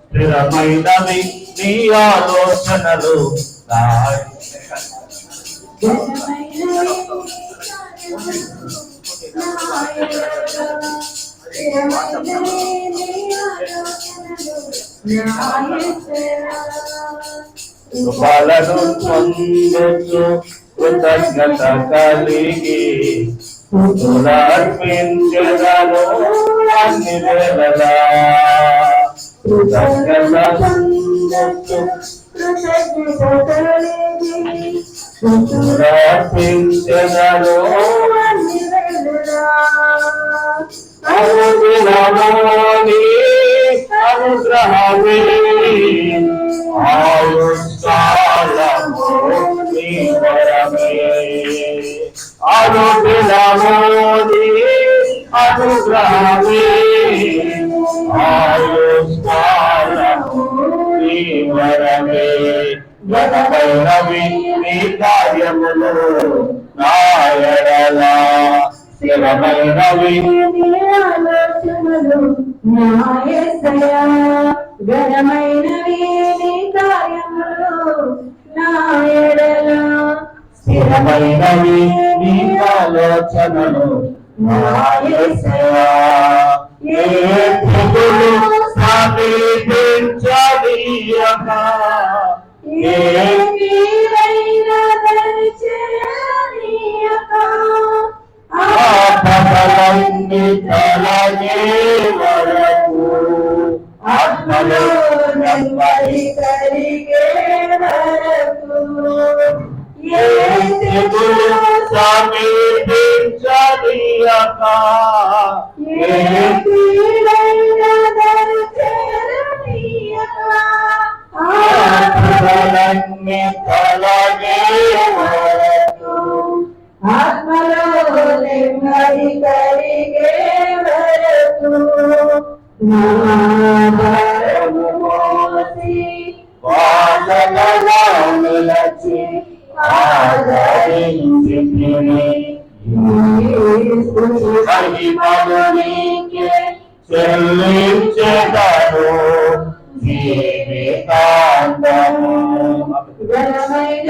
B: స్థిరమైనవి నీ ఆలోచనలు నా కృపలను పొందుచు కృతజ్ఞత కలిగి అర్పించెదను అన్ని వేళలా. కృతజ్ఞత పొందుచు అర్పించెదను అనుదినమోని అనుగ్రహమే ఆయుష్కాలము నీ వరమే. అనుదినమోని అనుగ్రహమే ఆయుష్కాలము నీ వరమే. ఘనమైనవి నీ కార్యములు నా ఎడల, స్థిరమైనవి
A: ఆలోచనలు నా యేసయ్యా. ఘనమైనవి నీ కార్యములు నా ఎడల,
B: స్థిరమైనవి నీ ఆలోచనలు నా యేసయ్యా. ఏ తెగులు సమీపించనీయక, ఏ
A: కీడైన దరిచేరనీయక,
B: ఆపదలన్నీ తొలగే వరకు, ఆత్మలో నెమ్మది
A: కలిగే వరకు,
B: ఏ తెగులు సమీపించనీయక, ఏ
A: కీడైన దరిచేరనీయక,
B: ఆపదలన్నీ తొలగే వరకు,
A: ఆత్మలో నెమ్మది కలిగే వరకు, నా భారము మోసి
B: వాసనలో నిలచి ఆదరించితిని. మహిమను నీకే చెల్లించెదను జీవితాంతము.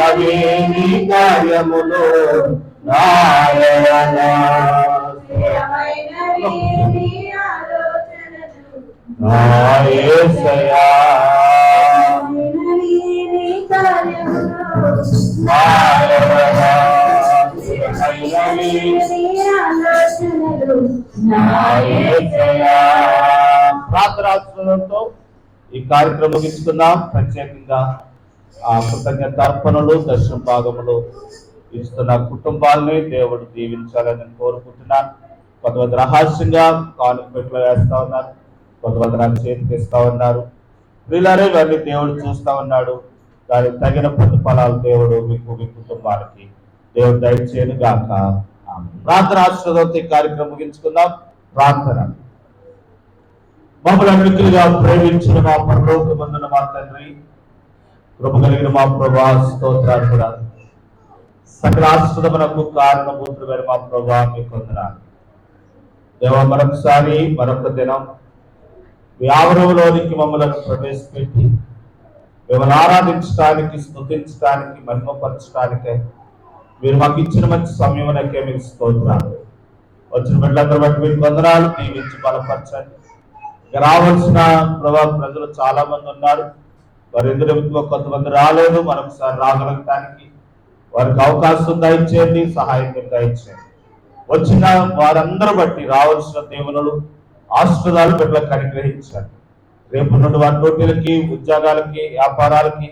B: అవి నీ కార్యములు నా ఎడల, నా యేసయ్యా. నా ఎడల, స్థిరమైనవి నా యేసయ్యా. ప్రార్థనాశ్రమంతో ఈ కార్యక్రమం ముగించుకుందాం. ప్రత్యేకంగా ఆ కృతజ్ఞత అర్పణలు దర్శన భాగములు ఇస్తున్న కుటుంబాలని దేవుడు దీవించాలని కోరుకుంటున్నాను. కొంతమంది రహస్యంగా కానుకపెట్లో వేస్తా ఉన్నారు, కొంతమంది నాకు చేతికి ఇస్తా ఉన్నారు. వీళ్ళనే ఇవన్నీ దేవుడు చూస్తా ఉన్నాడు. దానికి తగిన ప్రతిఫలాలు దేవుడు మీకు మీ కుటుంబానికి దేవుడు దయచేయను గాక. ప్రార్థన ఆశీర్వాదంతో ఈ కార్యక్రమం ముగించుకుందాం. ప్రార్థన. మమ్మల్ని మిక్కిలిగా ప్రేమించిన మా పరలోకమందున మా తండ్రి, కృప కలిగిన మా ప్రభువా, స్తోత్రాలు. సకల ఆశీర్వాదమునకు కారణభూతుడైన మా ప్రభువా, మీకు వందనాలు. దేవా, మరొకసారి మరొక దినం మీ ఆవరణలోనికి మమ్మల్ని ప్రవేశపెట్టి మిమ్మల్ని ఆరాధించడానికి, స్తుతించడానికి, మహిమపరచడానికే మీరు మాకు ఇచ్చిన మంచి సమయమునకే మీకు స్తోత్రాలు. వచ్చిన బిడ్డలందరూ బట్టి మీకు వందనాలు. దీవించి బలపరచండి. ఇక రావాల్సిన ప్రజలు చాలా మంది ఉన్నారు. వారి ఎదురు కొంతమంది రాలేదు. మరొకసారి రాగలగటానికి వారికి అవకాశం దయచేయండి, సహాయం దయచేయండి. వచ్చిన వారందరూ బట్టి రావాల్సిన దేవునులు ఆశీర్వాదాలు బిడ్డలకు అనుగ్రహించండి. రేపు నుండి వారి డ్యూటీలకి, ఉద్యోగాలకి, వ్యాపారాలకి,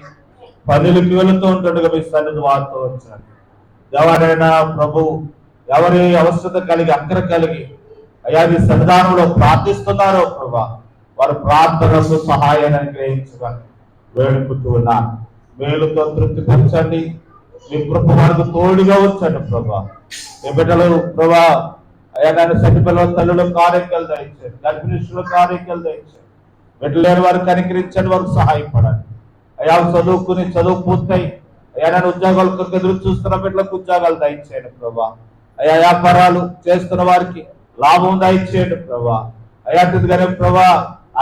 B: పనులకి వెళుతూ ఉంటుండగా మీ సన్నిధి వారితో వచ్చాను. ఎవరైనా ప్రభు ఎవరి అవసరత కలిగి అక్కర కలిగి అయ్యా మీ సన్నిధానంలో ప్రార్థిస్తున్నారో ప్రభా, వారి ప్రార్థనకు సహాయాన్ని అనుగ్రహించమని వేడుకుంటూ ఉన్నాను. మేలుతో తృప్తిపరచండి. మీ కృప వారికి తోడుగా వచ్చండి ప్రభా. మీ బిడ్డలు ప్రభా అయ్యా నన్ను సతి పిల్లల తల్లులకు ఆరోగ్యాలు దయచేయండి, గర్భిణీషులకు ఆరోగ్యాలు దయచేయండి, బిడ్డలేని వారు కనికరించని వారికి సహాయపడాలి. అయ్యా చదువుకుని చదువు పూర్తయి అయ్యా నన్ను ఉద్యోగాల కొరకు ఎదురు చూస్తున్న బిడ్డలకు ఉద్యోగాలు దయచేయండి ప్రభా. అయ్యా వ్యాపారాలు చేస్తున్న వారికి లాభం దయచేయండి ప్రభా. అయ్యా అటుగానే ప్రభా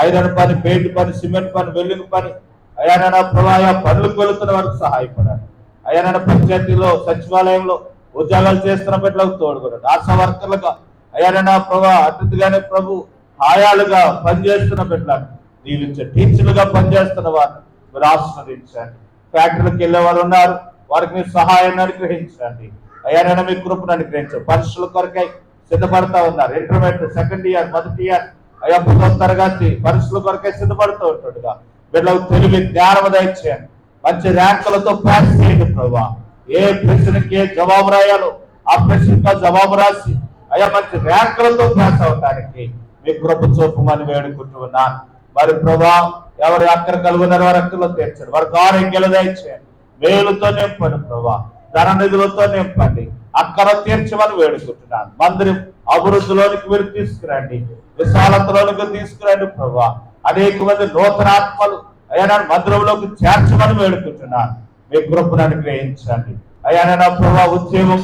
B: ఐరన్ పని, పెయింట్ పని, సిమెంట్ పని, వెల్డింగ్ పని అయ్యా నా ప్రభా అయ్యా పనులకు వెళుతున్న వారికి సహాయపడాలి. అయ్యా నా పంచాయతీలో సచివాలయంలో ఉద్యోగాలు చేస్తున్న బిడ్డలకు తోడుకోండి. ఆశా వర్కర్లుగా అయ్యా నా ప్రభా అటుగానే ప్రభు ఆయాలుగా పనిచేస్తున్న బిడ్డలను దీవించండి. టీచర్లుగా పనిచేస్తున్న వారిని మీరు ఆస్వాదించండి. ఫ్యాక్టరీలకు వెళ్ళే వారు ఉన్నారు, వారికి మీరు సహాయాన్ని అనుగ్రహించండి. అయ్యా నేను మీ కృపను అనుగ్రహించండి. పరీక్షల కొరకై సిద్ధపడతా ఉన్నారు. ఇంటర్మీడియట్ సెకండ్ ఇయర్, మొదటి ఇయర్ అయ్యా 10వ తరగతి పరీక్షల కొరకై సిద్ధపడుతూ ఉంటుండగా వీళ్ళకు తెలివి జ్ఞానం దయచేయండి. మంచి ర్యాంకులతో పాస్ చేయండి ప్రభా. ఏ ప్రశ్నకి ఏ జవాబు రాయాలో ఆ ప్రశ్నకు జవాబు రాసి అయ్యా మంచి ర్యాంకులతో పాస్ అవడానికి మీ కృప చూపమని వేడుకుంటున్నాను. మరి ప్రభా ఎవరు అక్కడ కలుగున్నారో వారి అక్కలో తీర్చండి, వారికి ఆరోగ్యాలు దయచేయండి, మేలుతో నింపండి ప్రభా, ధన నిధులతో నింపండి, అక్కడ తీర్చమని వేడుకుంటున్నాను. మందిరం అభివృద్ధిలోనికి మీరు తీసుకురండి, విశాలతలోనికి తీసుకురండి ప్రభా. అనేక మంది నూతన ఆత్మలు అయ్యా మందిరంలోకి చేర్చమని వేడుకుంటున్నాను. మీ కృపను అనుగ్రహించండి. అయ్యా నా ప్రభా ఉద్యోగం,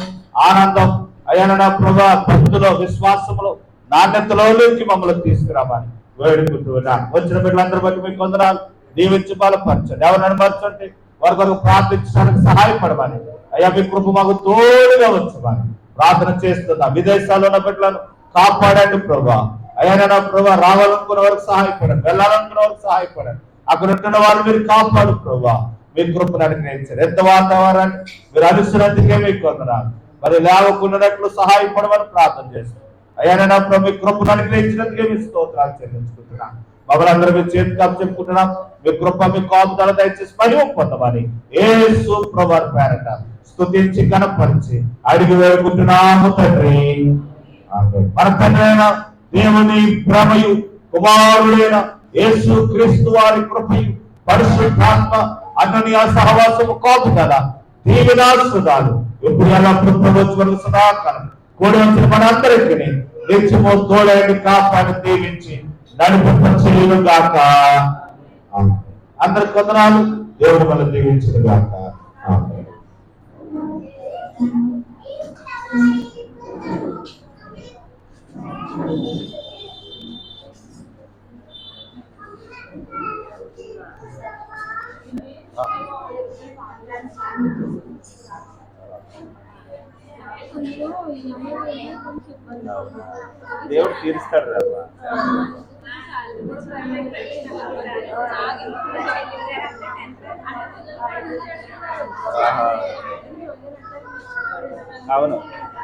B: ఆనందం అయ్యా నా ప్రభా భక్తులో, విశ్వాసంలో, నాణ్యతలోకి మమ్మల్ని తీసుకురామని వేడుకుంటున్నాను. వచ్చిన బిడ్డలందరూ బట్టి మీకు వందనాలు. దీవించి బలపరచండి. ఎవరిని పరచండి, వారి కొరకు ప్రార్థించడానికి సహాయపడమని అయ్యా మీ కృప మాకు తోడుగా ఉంచమని ప్రార్థన చేస్తున్నా. విదేశాల్లో ఉన్న బిడ్డలను కాపాడండి ప్రభా. అయ్యా నా ప్రభా రావాలనుకున్న వారికి సహాయపడండి, వెళ్ళాలనుకున్న వారికి సహాయపడండి. అక్కడ ఉంటున్న వారు మీరు కాపాడు ప్రభా. మీ కృపను అనుగ్రహించండి. ఎంత వాతావరణాన్ని మీరు అనుసరించే మీకు వందనాలు. మరి లేవకుండానట్లు సహాయపడమని ప్రార్థన చేస్తాం. అయ్యా నా ప్రభు మీ కృపను అనుగ్రహించినందుకే మీ స్తోత్రాలు చెల్లించుకుంటున్నాం. మమ్మల్ని అందరూ మీ చేతికి చెప్పుకుంటున్నాం. మీ కృప మీ కాపుదల దయచేసి మహిమ పొందమని యేసు ప్రభువు పేరట స్తుతించి కనపరిచి అడిగి వేడుకుంటున్నాము తండ్రి. ఆమేన్. మన తండ్రైన దేవుని ప్రేమయు కుమారుడైన యేసు క్రీస్తు వారి కృపయు పరిశుద్ధాత్మ అన్యోన్య సహవాసము కాపుదల దీవెనాస్తుదాలు ఎప్పుడు ఎలా ప్రభుత్వం సదాకాలం కూడి వచ్చిన మనందరికీ నిత్యము తోడైన కాపాడి దీవించి నడిపించను గాక. అందరి కొందనాలు దేవుడు మనం దీవించను గాక. ఆమేన్. దేవుడు తీరుస్తాడు రా. అవును,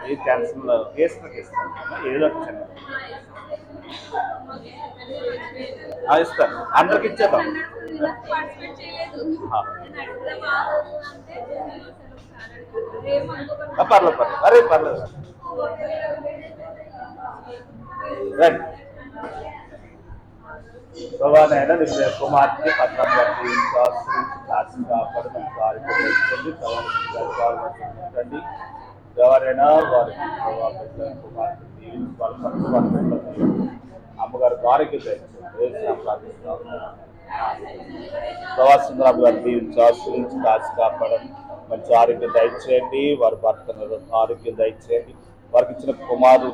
B: ఈ క్యాన్సర్ కేసులకు ఇస్తాను, ఏదో చిన్న ఇస్తాను, అందరికి ఇచ్చేద్దాం. పర్లేదు పర్లేదు, అరే పర్లేదు రండి. ప్రభానైనా నీ కుమార్తె పట్టణం బట్టి కాపాడండి. ఎవరైనా వారికి అమ్మగారు ఆరోగ్యం ప్రార్థిస్తున్నాం. ప్రవాసింద్రాబు గారు దీవించి ఆశ్రయించి కాచి కాపాడండి, మంచి ఆరోగ్యం దయచేయండి. వారి భర్తను ఆరోగ్యం దయచేయండి. వారికి ఇచ్చిన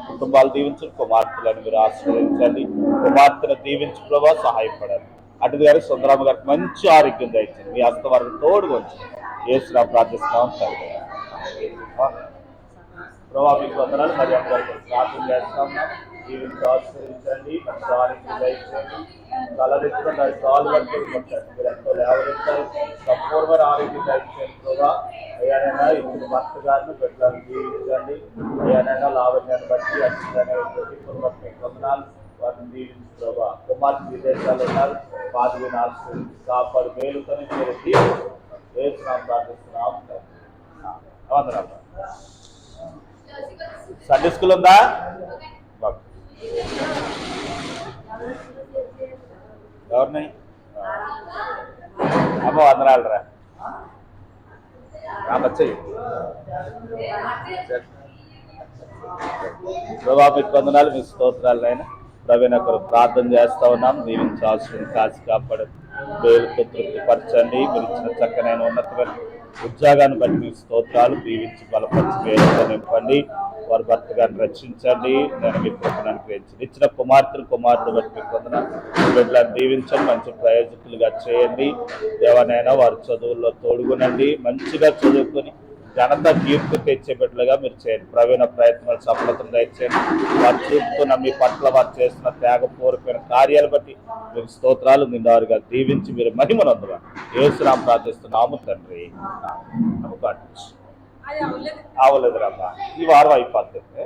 B: కుటుంబాలు దీవించండి, కుమార్తెలను మీరు ఆశీర్వదించండి. కుమార్తెను దీవించి ప్రభావ సహాయపడండి. అటు గారి సుందరమ్మ గారికి మంచి ఆరోగ్యం దయచేయండి. మీ హస్త వారికి తోడుగా ఉంచండి. యేసునామమున ప్రార్థిస్తున్నాం తండ్రి. ప్రభావ మీకు వందనాలు. మరి అందరికీ ప్రార్థన చేస్తాం. దీవించి ఆశీర్వదించండి, మంచి ఆరోగ్యం దయచేయండి. తలెత్తుకున్న కాలు వరకు మీరు ఎంతో లేవనెత్తారు. సంపూర్ణ ఆరోగ్యం దయచేయండి ప్రభావ. అయ్యానైనా ఇచ్చిన భర్త గారిని పెట్టాలని దీవించండి. అయ్యానైనా లావణ్యాన్ని బట్టి అచ్చిగానే బట్టి వందనాలు. వారిని దీవించి ప్రభావ. కుమార్తె విదేశాలు ఉన్నారు, వారిని ఆశీర్వదించి కాపాడు, మేలుకొని మీరు దీవించి యేసునామమున ప్రార్థిస్తున్నాం. వందనాలు. సండే స్కూల్ ఉందా? ఎవరిని అమ్మ వందనాలు రా వచ్చాయి. ప్రభా మీకు వందనాలు, మీ స్తోత్రాలు అయినా ప్రవీణ కొరకు ప్రార్థన చేస్తా ఉన్నాం. దీవించాల్సిన కాసి కాపాడు, పేరుతో తృప్తిపరచండి. మీరు ఇచ్చిన చక్కనైన ఉన్నతమైన ఉద్యోగాన్ని బట్టి మీ స్తోత్రాలు. దీవించి బలపరిచి పేరుతో నింపండి. వారి భర్త గారిని రక్షించండి. నేను మీ కృపను అనుగ్రహించండి. ఇచ్చిన కుమారుడు బట్టి మీకు వందనాలు. బిడ్డలను దీవించండి, మంచి ప్రయోజకులుగా చేయండి. ఎవరినైనా వారి చదువుల్లో తోడుగునండి. మంచిగా చదువుకొని ఘనత కీర్తి తెచ్చే బిడ్డలుగా మీరు చేయండి. ప్రవీణ ప్రయత్నాలు సఫలతను దయచేయండి. వారు చూపుతున్న మీ పట్ల వారు చేస్తున్న త్యాగపూర్వకమైన కార్యాలు బట్టి మీకు స్తోత్రాలు నిండారుగా దీవించి మీరు మహిమనందుగా యేసునామ ప్రార్థిస్తున్నాము తండ్రి. అవలేదు రమ్మా, ఈ వారం అయిపోతుంది.